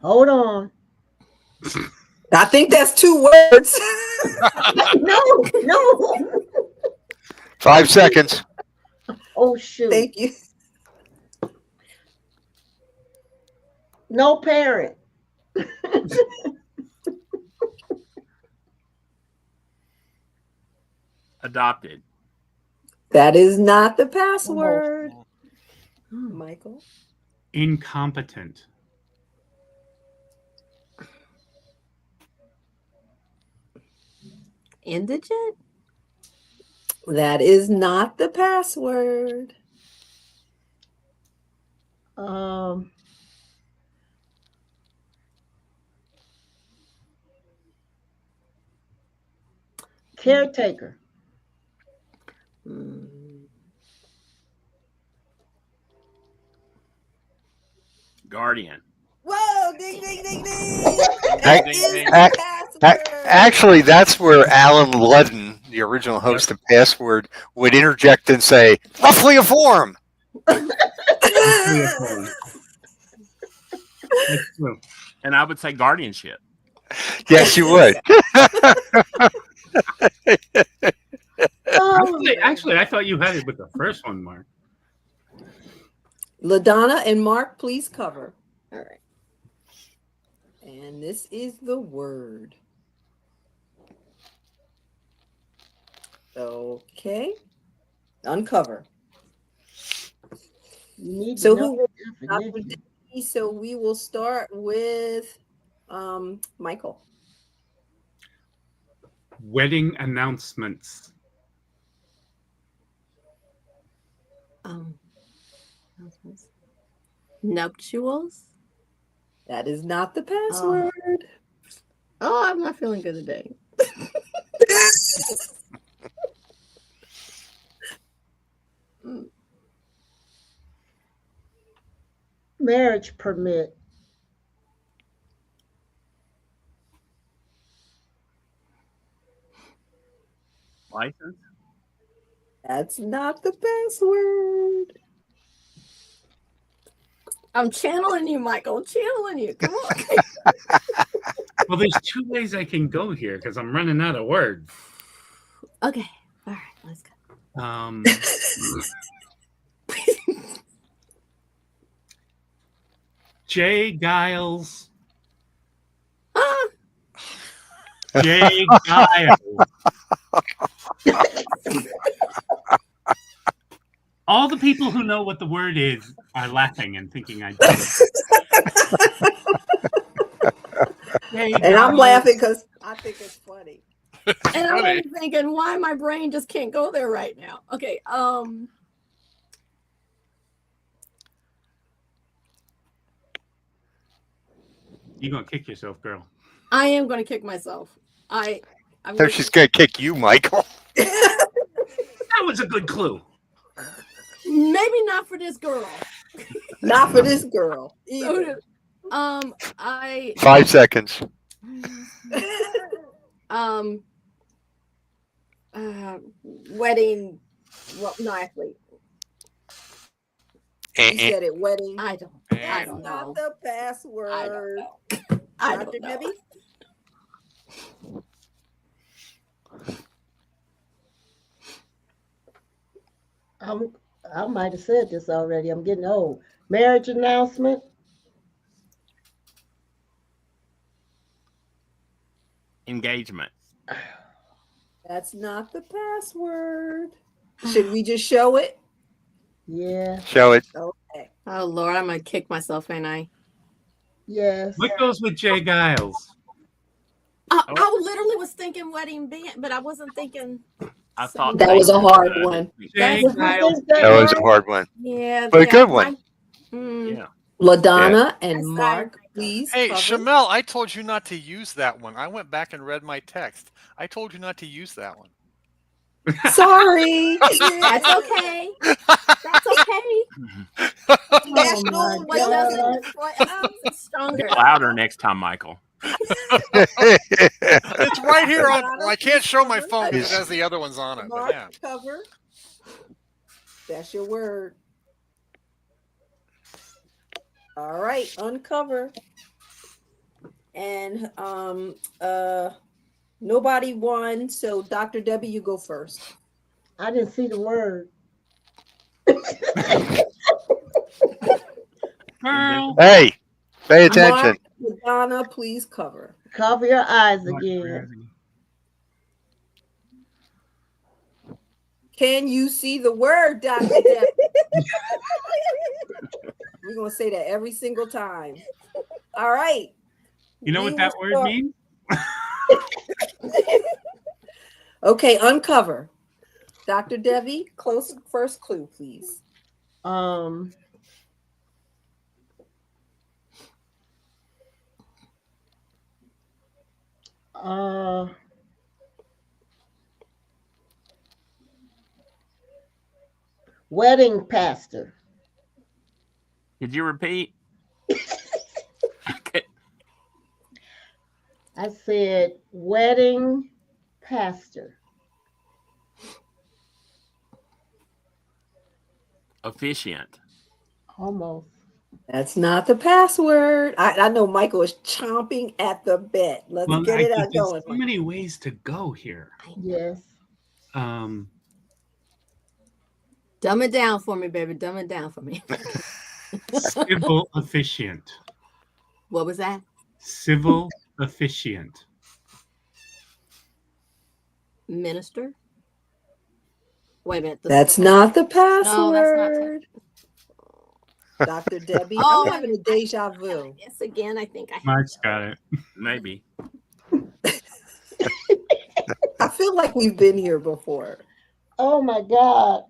[SPEAKER 6] Hold on.
[SPEAKER 1] I think that's 2 words.
[SPEAKER 6] No.
[SPEAKER 2] 5 seconds.
[SPEAKER 6] Oh shoot.
[SPEAKER 1] Thank you.
[SPEAKER 6] No parent.
[SPEAKER 7] Adopted.
[SPEAKER 1] That is not the password. Michael.
[SPEAKER 5] Incompetent.
[SPEAKER 4] Indigent?
[SPEAKER 1] That is not the password.
[SPEAKER 6] Caretaker.
[SPEAKER 7] Guardian.
[SPEAKER 1] Whoa, ding, ding, ding, ding.
[SPEAKER 2] Ac-
[SPEAKER 1] That is
[SPEAKER 3] ding.
[SPEAKER 1] the password.
[SPEAKER 2] Actually, that's where Alan Ludden, the original host of Password, would interject and say, "Roughly a form."
[SPEAKER 5] That's true.
[SPEAKER 7] And I would say guardianship.
[SPEAKER 2] Yes, you would.
[SPEAKER 5] Actually, I thought you had it with the first one, Mark.
[SPEAKER 1] LaDonna and Mark, please cover.
[SPEAKER 4] All right.
[SPEAKER 1] And this is the word. Okay. Uncover.
[SPEAKER 6] You need
[SPEAKER 1] So
[SPEAKER 6] to know
[SPEAKER 1] who
[SPEAKER 6] the
[SPEAKER 1] Dr.
[SPEAKER 6] definition.
[SPEAKER 1] Debbie, so we will start with Michael.
[SPEAKER 5] Wedding announcements.
[SPEAKER 4] Um, nuptials.
[SPEAKER 1] That is not the password.
[SPEAKER 4] Oh, I'm not feeling good today.
[SPEAKER 6] Marriage permit.
[SPEAKER 7] License.
[SPEAKER 1] That's not the password.
[SPEAKER 4] I'm channeling you, Michael. I'm channeling you. Come on.
[SPEAKER 5] Well, there's 2 ways I can go here because I'm running out of words.
[SPEAKER 4] Okay. All right. Let's go.
[SPEAKER 5] Jay Giles.
[SPEAKER 4] Ah,
[SPEAKER 5] Jay Giles. All the people who know what the word is are laughing and thinking I did it. Jay
[SPEAKER 1] And I'm
[SPEAKER 5] Giles.
[SPEAKER 1] laughing because I think it's funny.
[SPEAKER 4] and I'm thinking, why my brain just can't go there right now. Okay.
[SPEAKER 5] You're gonna kick yourself, girl.
[SPEAKER 4] I am going to kick myself. I'm
[SPEAKER 2] So she's going to kick you, Michael.
[SPEAKER 5] That was a good clue.
[SPEAKER 4] maybe not for this girl.
[SPEAKER 1] Not for this girl. Either.
[SPEAKER 4] I
[SPEAKER 2] 5 seconds.
[SPEAKER 4] wedding. Well, no, actually,
[SPEAKER 1] You said it, wedding.
[SPEAKER 4] I don't
[SPEAKER 1] That's
[SPEAKER 4] know.
[SPEAKER 1] not the password.
[SPEAKER 4] I don't know. I
[SPEAKER 1] Dr.
[SPEAKER 4] don't know.
[SPEAKER 1] Debbie?
[SPEAKER 6] I might have said this already. I'm getting old. Marriage announcement.
[SPEAKER 7] Engagement.
[SPEAKER 1] That's not the password. Should we just show it?
[SPEAKER 6] Yeah.
[SPEAKER 2] Show it.
[SPEAKER 1] Okay.
[SPEAKER 4] Oh Lord, I'm gonna kick myself, ain't I?
[SPEAKER 6] Yes.
[SPEAKER 5] What goes with Jay Giles?
[SPEAKER 4] I literally was thinking wedding band, but I wasn't thinking.
[SPEAKER 7] I thought
[SPEAKER 1] That was a hard one.
[SPEAKER 5] Jay
[SPEAKER 4] That's-
[SPEAKER 5] Giles.
[SPEAKER 2] That was a hard one.
[SPEAKER 4] Yeah,
[SPEAKER 2] But a good one.
[SPEAKER 7] Yeah.
[SPEAKER 1] LaDonna and
[SPEAKER 4] Yes,
[SPEAKER 1] Mark, please.
[SPEAKER 3] Hey,
[SPEAKER 1] cover.
[SPEAKER 3] Shamel, I told you not to use that one. I went back and read my text. I told you not to use that one.
[SPEAKER 1] Sorry.
[SPEAKER 4] That's okay. That's okay.
[SPEAKER 1] National
[SPEAKER 4] What doesn't it's stronger.
[SPEAKER 7] Louder next time, Michael.
[SPEAKER 3] It's right here on. Well, I can't show my phone because it has the other ones on it. But
[SPEAKER 1] Mark,
[SPEAKER 3] yeah.
[SPEAKER 1] cover. That's your word. All right, uncover. And nobody won, so Dr. Debbie, you go first.
[SPEAKER 6] I didn't see the word.
[SPEAKER 5] Girl.
[SPEAKER 2] Hey, pay attention.
[SPEAKER 1] Mark, Madonna, please cover.
[SPEAKER 6] Cover your eyes again.
[SPEAKER 1] Can you see the word, Dr. Debbie? We're gonna say that every single time. All right.
[SPEAKER 5] You know
[SPEAKER 1] We
[SPEAKER 5] what that
[SPEAKER 1] will
[SPEAKER 5] word
[SPEAKER 1] start-
[SPEAKER 5] means?
[SPEAKER 1] Okay, uncover. Dr. Debbie, close first clue, please.
[SPEAKER 6] Wedding pastor.
[SPEAKER 7] Could you repeat?
[SPEAKER 6] I said wedding pastor.
[SPEAKER 7] Officiant.
[SPEAKER 6] Almost.
[SPEAKER 1] That's not the password. I know Michael is chomping at the bit. Let's get it out
[SPEAKER 5] there's
[SPEAKER 1] going.
[SPEAKER 5] so many ways to go here.
[SPEAKER 6] Yes.
[SPEAKER 5] Um,
[SPEAKER 4] Dumb it down for me, baby. Dumb it down for me.
[SPEAKER 5] civil officiant.
[SPEAKER 4] What was that?
[SPEAKER 5] Civil officiant.
[SPEAKER 4] Minister? Wait a minute.
[SPEAKER 1] That's not the
[SPEAKER 4] No, that's not
[SPEAKER 1] password. Dr. Debbie,
[SPEAKER 4] Oh,
[SPEAKER 1] I'm having a deja vu.
[SPEAKER 4] Yes, again, I think I have.
[SPEAKER 5] Mark's got it.
[SPEAKER 7] Maybe.
[SPEAKER 1] I feel like we've been here before.
[SPEAKER 6] Oh my God.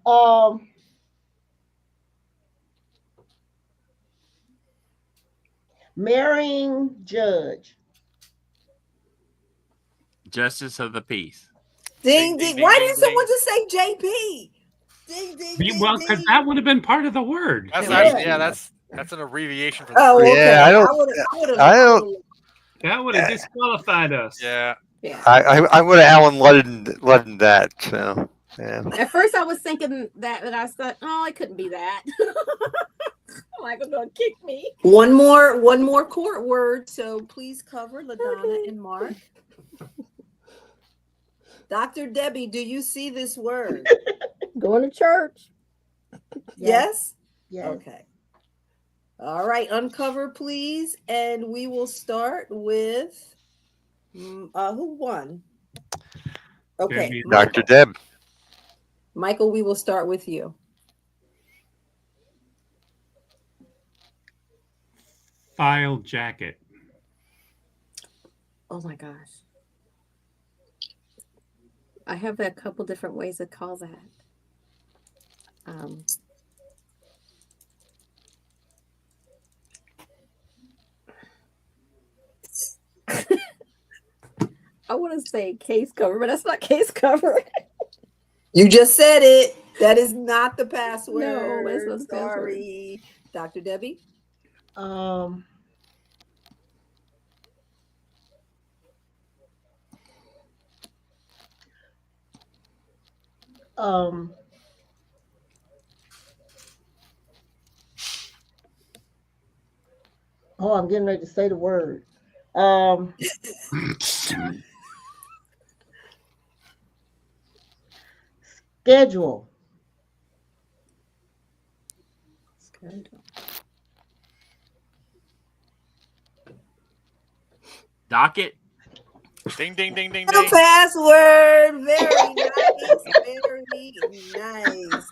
[SPEAKER 6] Marrying judge.
[SPEAKER 7] Justice of the peace.
[SPEAKER 1] Ding,
[SPEAKER 3] Ding,
[SPEAKER 1] ding.
[SPEAKER 3] ding,
[SPEAKER 1] Why
[SPEAKER 3] ding,
[SPEAKER 1] didn't
[SPEAKER 3] ding,
[SPEAKER 1] someone just say JP? Ding, ding, ding,
[SPEAKER 5] Well, because
[SPEAKER 1] ding.
[SPEAKER 5] that would have been part of the word.
[SPEAKER 3] That's
[SPEAKER 1] Yeah.
[SPEAKER 3] actually, yeah, that's an abbreviation for the
[SPEAKER 1] Oh,
[SPEAKER 3] phrase.
[SPEAKER 1] okay.
[SPEAKER 2] Yeah, I don't- I don't-
[SPEAKER 5] That would have disqualified us.
[SPEAKER 3] Yeah.
[SPEAKER 4] Yeah.
[SPEAKER 2] I would have Alan Ludden that. So yeah.
[SPEAKER 4] At first, I was thinking that, but I thought, oh, it couldn't be that. Michael's gonna kick me.
[SPEAKER 1] One more court word. So please cover LaDonna and Mark. Dr. Debbie, do you see this word?
[SPEAKER 4] Going to church.
[SPEAKER 1] Yes?
[SPEAKER 6] Yes.
[SPEAKER 1] Okay. All right, uncover, please. And we will start with who won? Okay,
[SPEAKER 5] Debbie.
[SPEAKER 2] Dr.
[SPEAKER 1] Michael.
[SPEAKER 2] Deb.
[SPEAKER 1] Michael, we will start with you.
[SPEAKER 5] File jacket.
[SPEAKER 4] Oh my gosh. I have a couple different ways to call that. I want to say case cover, but that's not case cover.
[SPEAKER 1] You just said it. That is not the password.
[SPEAKER 4] No, that's not the password.
[SPEAKER 1] Sorry. Dr. Debbie?
[SPEAKER 6] Oh, I'm getting ready to say the word. Schedule.
[SPEAKER 7] Docket.
[SPEAKER 3] Ding, ding, ding, ding,
[SPEAKER 1] The
[SPEAKER 3] ding.
[SPEAKER 1] password. Very nice.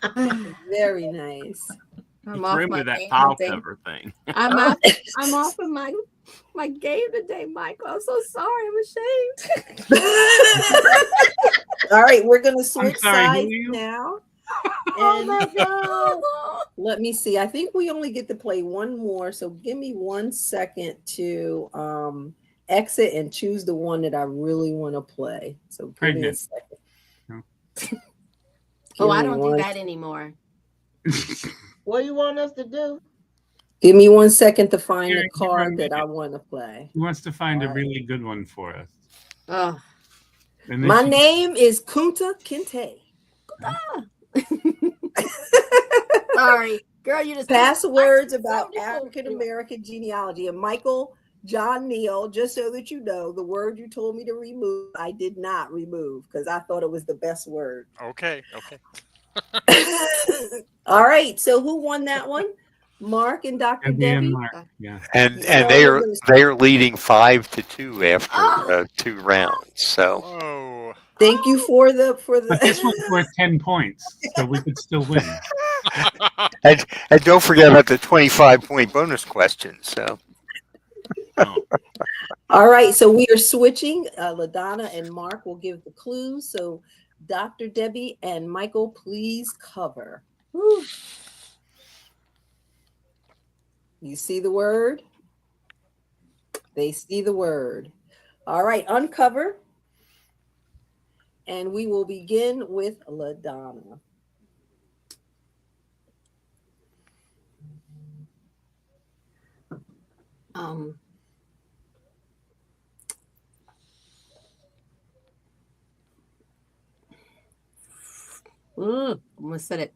[SPEAKER 1] Very nice. Very nice.
[SPEAKER 4] I'm
[SPEAKER 7] You
[SPEAKER 4] off
[SPEAKER 7] threw
[SPEAKER 4] my
[SPEAKER 7] me that
[SPEAKER 4] game
[SPEAKER 7] file
[SPEAKER 4] today.
[SPEAKER 7] cover thing.
[SPEAKER 4] I'm off of my game today, Michael. I'm so sorry. I'm ashamed.
[SPEAKER 1] All right, we're gonna
[SPEAKER 5] I'm
[SPEAKER 1] switch
[SPEAKER 5] sorry, who
[SPEAKER 1] sides
[SPEAKER 5] are you?
[SPEAKER 1] now.
[SPEAKER 4] Oh
[SPEAKER 1] And
[SPEAKER 4] my god.
[SPEAKER 1] let me see. I think we only get to play one more. So give me 1 second to exit and choose the one that I really want to play. So give me a
[SPEAKER 5] Pregnant.
[SPEAKER 1] second.
[SPEAKER 5] No.
[SPEAKER 4] Oh, I
[SPEAKER 1] Give me
[SPEAKER 4] don't do
[SPEAKER 1] one-
[SPEAKER 4] that anymore.
[SPEAKER 6] What do you want us to do?
[SPEAKER 1] Give me 1 second to find
[SPEAKER 5] Here,
[SPEAKER 1] the
[SPEAKER 5] give her a
[SPEAKER 1] card that I
[SPEAKER 5] minute.
[SPEAKER 1] want to play.
[SPEAKER 5] He wants to find a
[SPEAKER 1] All right.
[SPEAKER 5] really good one for us.
[SPEAKER 4] Oh.
[SPEAKER 5] And then
[SPEAKER 1] My
[SPEAKER 5] she-
[SPEAKER 1] name is Kunta Kinte.
[SPEAKER 4] Sorry. Girl, you just
[SPEAKER 1] Passwords about
[SPEAKER 4] so
[SPEAKER 1] African American genealogy. And Michael John Neill, just so that you know, the word you told me to remove, I did not remove because I thought it was the best word.
[SPEAKER 3] Okay. Okay.
[SPEAKER 1] All right. So who won that one? Mark and Dr.
[SPEAKER 5] Debbie and
[SPEAKER 1] Debbie.
[SPEAKER 5] Mark. Yeah.
[SPEAKER 2] And
[SPEAKER 1] So
[SPEAKER 2] they
[SPEAKER 1] we're
[SPEAKER 2] are
[SPEAKER 1] gonna-
[SPEAKER 2] leading 5-2 after
[SPEAKER 4] Oh.
[SPEAKER 2] 2 rounds. So
[SPEAKER 3] Whoa.
[SPEAKER 1] Thank you for the
[SPEAKER 5] But this one's worth 10 points, so we could still win.
[SPEAKER 2] and don't forget about the 25-point bonus question. So
[SPEAKER 7] Oh,
[SPEAKER 1] All right. So we are switching. LaDonna and Mark will give the clues. So Dr. Debbie and Michael, please cover. Whew. You see the word? They see the word. All right, uncover. And we will begin with LaDonna.
[SPEAKER 4] I'm gonna set it.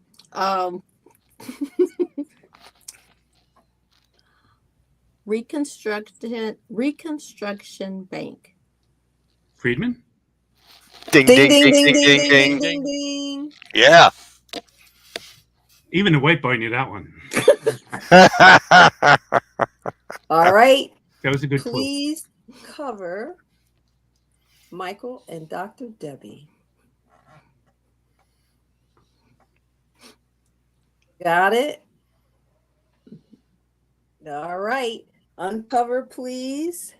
[SPEAKER 4] Reconstruction Bank.
[SPEAKER 5] Friedman?
[SPEAKER 2] ding
[SPEAKER 1] Ding,
[SPEAKER 2] ding
[SPEAKER 1] ding,
[SPEAKER 2] ding
[SPEAKER 1] ding,
[SPEAKER 2] ding
[SPEAKER 1] ding,
[SPEAKER 2] ding
[SPEAKER 1] ding,
[SPEAKER 2] ding.
[SPEAKER 1] ding, ding.
[SPEAKER 2] Yeah.
[SPEAKER 5] Even a white boy knew that one.
[SPEAKER 1] All right,
[SPEAKER 5] That was a good clue.
[SPEAKER 1] please cover Michael and Dr. Debbie. Got it? All right, uncover, please.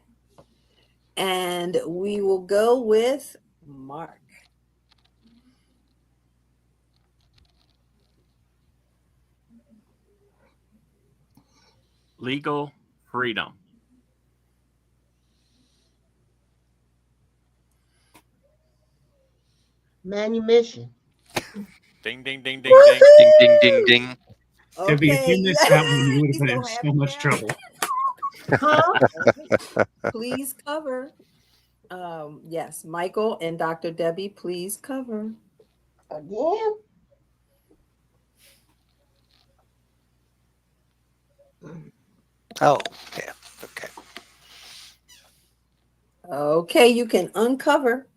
[SPEAKER 1] And we will go with Mark.
[SPEAKER 7] legal Freedom.
[SPEAKER 6] Manumission.
[SPEAKER 3] Ding, ding, ding, ding, ding.
[SPEAKER 2] Ding, ding, ding, ding.
[SPEAKER 5] Debbie, if you missed that one, you would have
[SPEAKER 1] He's
[SPEAKER 5] been in
[SPEAKER 1] so
[SPEAKER 5] so
[SPEAKER 1] happy
[SPEAKER 5] much
[SPEAKER 1] now.
[SPEAKER 5] trouble.
[SPEAKER 6] Huh?
[SPEAKER 1] Please cover. Yes, Michael and Dr. Debbie, please cover.
[SPEAKER 6] Again?
[SPEAKER 2] Oh, yeah. Okay.
[SPEAKER 1] Okay, you can uncover.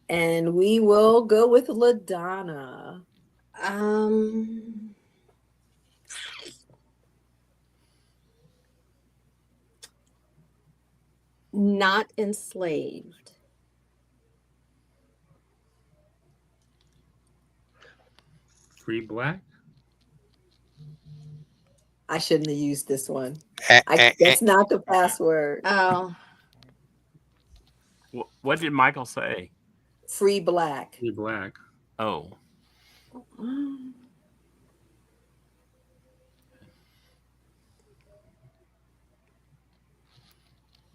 [SPEAKER 1] And we will go with LaDonna.
[SPEAKER 4] Not enslaved.
[SPEAKER 5] Free black.
[SPEAKER 1] I shouldn't have used this one.
[SPEAKER 2] Eh, eh, eh.
[SPEAKER 1] That's not the password.
[SPEAKER 4] Oh,
[SPEAKER 7] What did Michael say?
[SPEAKER 1] Free black.
[SPEAKER 5] Free black.
[SPEAKER 7] Oh,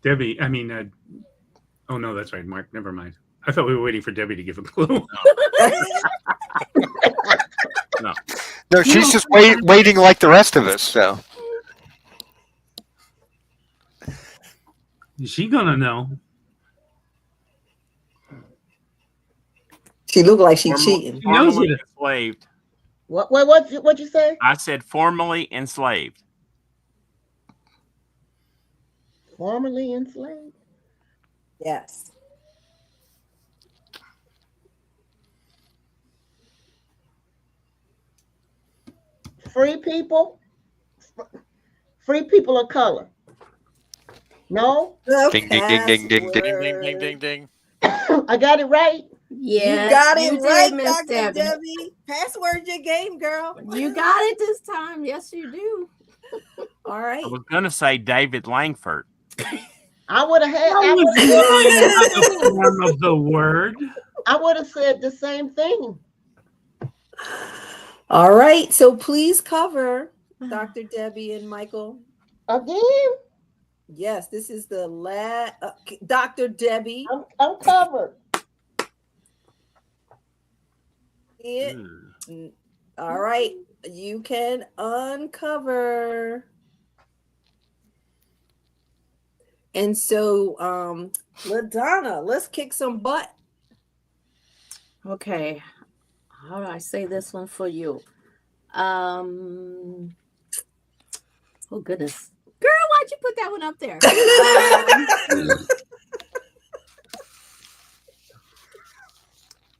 [SPEAKER 5] Debbie, I mean, oh no, that's right, Mark. Never mind. I thought we were waiting for Debbie to give a clue.
[SPEAKER 7] no.
[SPEAKER 2] No, she's just waiting like the rest of us. So
[SPEAKER 5] Is she gonna know?
[SPEAKER 1] She looked like she's cheating.
[SPEAKER 5] She knows
[SPEAKER 7] Formerly
[SPEAKER 5] it.
[SPEAKER 7] enslaved.
[SPEAKER 6] What you say?
[SPEAKER 7] I said formerly enslaved.
[SPEAKER 6] Formerly enslaved?
[SPEAKER 1] Yes.
[SPEAKER 6] Free people? Free people of color? No?
[SPEAKER 1] The
[SPEAKER 2] ding, ding, ding, ding, ding, ding.
[SPEAKER 3] Ding, ding, ding,
[SPEAKER 1] password.
[SPEAKER 3] ding, ding.
[SPEAKER 6] I got it right?
[SPEAKER 4] yeah.
[SPEAKER 1] You got it
[SPEAKER 4] you did,
[SPEAKER 1] right,
[SPEAKER 4] Miss
[SPEAKER 1] Dr.
[SPEAKER 4] Debbie.
[SPEAKER 1] Debbie. Password your game, girl.
[SPEAKER 4] You got it this time. Yes, you do.
[SPEAKER 1] All right.
[SPEAKER 7] I was going to say David Langford.
[SPEAKER 6] I would have had.
[SPEAKER 5] That was not the form of the word.
[SPEAKER 6] I would have said the same thing.
[SPEAKER 1] All right. So please cover Dr. Debbie and Michael.
[SPEAKER 6] Again?
[SPEAKER 1] Yes, this is the last. Dr. Debbie.
[SPEAKER 6] I'm covered.
[SPEAKER 1] All right. You can uncover. And so, LaDonna, let's kick some butt.
[SPEAKER 4] Okay. How do I say this one for you? Oh goodness. Girl, why'd you put that one up there?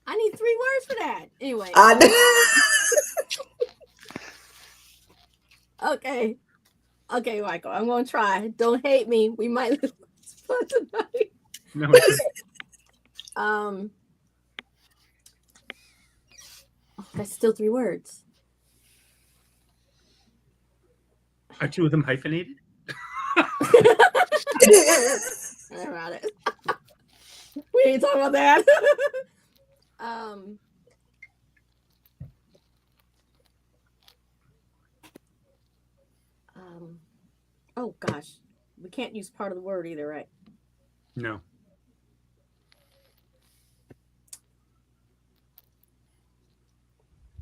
[SPEAKER 4] I need 3 words for that. Anyway. Okay. Okay, Michael, I'm going to try. Don't hate me. We might lose for tonight.
[SPEAKER 5] No,
[SPEAKER 4] That's still 3 words.
[SPEAKER 5] are 2 of them hyphenated?
[SPEAKER 4] About it. We ain't talking about that. Oh gosh, we can't use part of the word either, right?
[SPEAKER 5] No.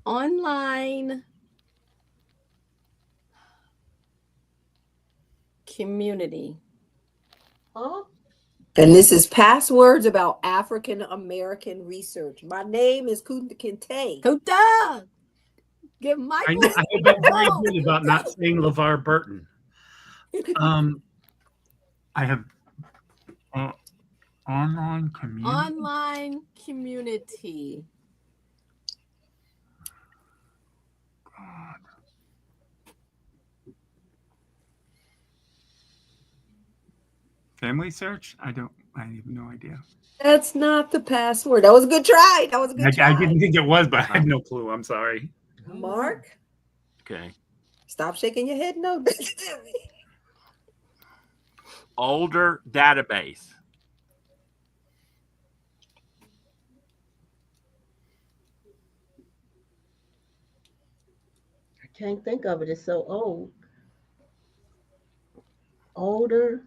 [SPEAKER 4] Online community.
[SPEAKER 6] Huh?
[SPEAKER 1] And this is passwords about African American research. My name is Kunta Kinte.
[SPEAKER 4] Kuta! Give Michael.
[SPEAKER 5] I have been very good about not saying LeVar Burton. I have online community.
[SPEAKER 4] Online community.
[SPEAKER 5] God. Family search? I have no idea.
[SPEAKER 1] That's not the password. That was a good try. That was a good try.
[SPEAKER 5] I didn't think it was, but I had no clue. I'm sorry.
[SPEAKER 1] Mark,
[SPEAKER 7] Okay.
[SPEAKER 1] stop shaking your head. No.
[SPEAKER 7] Older database.
[SPEAKER 6] I can't think of it. It's so old. Older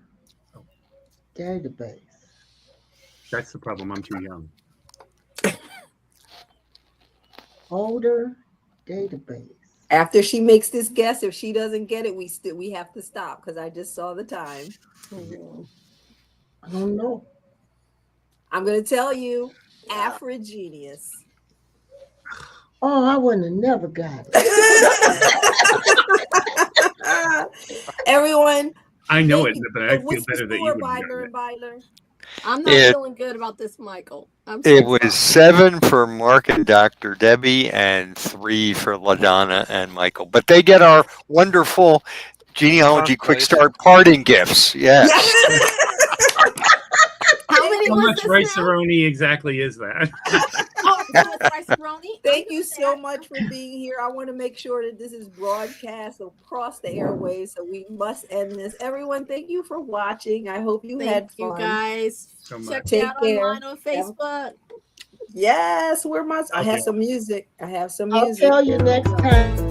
[SPEAKER 6] database.
[SPEAKER 5] That's the problem. I'm too young.
[SPEAKER 6] Older database.
[SPEAKER 1] After she makes this guess, if she doesn't get it, we have to stop because I just saw the time.
[SPEAKER 6] I don't know.
[SPEAKER 1] I'm going to tell you, Afrogenius.
[SPEAKER 6] Oh, I wouldn't have never got it.
[SPEAKER 1] Everyone,
[SPEAKER 5] I know
[SPEAKER 1] thank
[SPEAKER 5] it,
[SPEAKER 1] you.
[SPEAKER 5] but I
[SPEAKER 1] And
[SPEAKER 5] feel
[SPEAKER 1] what's the
[SPEAKER 5] better that you
[SPEAKER 1] score,
[SPEAKER 5] would have
[SPEAKER 1] Beidler and
[SPEAKER 5] gotten it.
[SPEAKER 1] Beidler?
[SPEAKER 4] I'm not
[SPEAKER 2] It-
[SPEAKER 4] feeling good about this, Michael. I'm
[SPEAKER 2] It
[SPEAKER 4] so
[SPEAKER 2] was
[SPEAKER 4] sorry.
[SPEAKER 2] 7 for Mark and Dr. Debbie and 3 for LaDonna and Michael. But they get our wonderful Genealogy Quick
[SPEAKER 3] Consolation.
[SPEAKER 2] Start parting gifts. Yes.
[SPEAKER 4] How many
[SPEAKER 5] How
[SPEAKER 4] was
[SPEAKER 5] much
[SPEAKER 4] this now?
[SPEAKER 5] rice-a-roni exactly is that?
[SPEAKER 4] Oh, so it's rice-a-roni?
[SPEAKER 1] Thank
[SPEAKER 4] I'm
[SPEAKER 1] you
[SPEAKER 4] good with
[SPEAKER 1] so
[SPEAKER 4] that.
[SPEAKER 1] much for being here. I want to make sure that this is broadcast across the airwaves, so we must end this. Everyone, thank you for watching. I hope you had
[SPEAKER 4] Thank you,
[SPEAKER 1] fun.
[SPEAKER 4] guys.
[SPEAKER 5] So
[SPEAKER 4] Check
[SPEAKER 5] much.
[SPEAKER 4] me
[SPEAKER 1] Take
[SPEAKER 4] out
[SPEAKER 1] care.
[SPEAKER 4] online on Facebook.
[SPEAKER 1] Yes, I have
[SPEAKER 5] Okay.
[SPEAKER 1] some music. I have some
[SPEAKER 6] I'll
[SPEAKER 1] music.
[SPEAKER 6] tell you next time.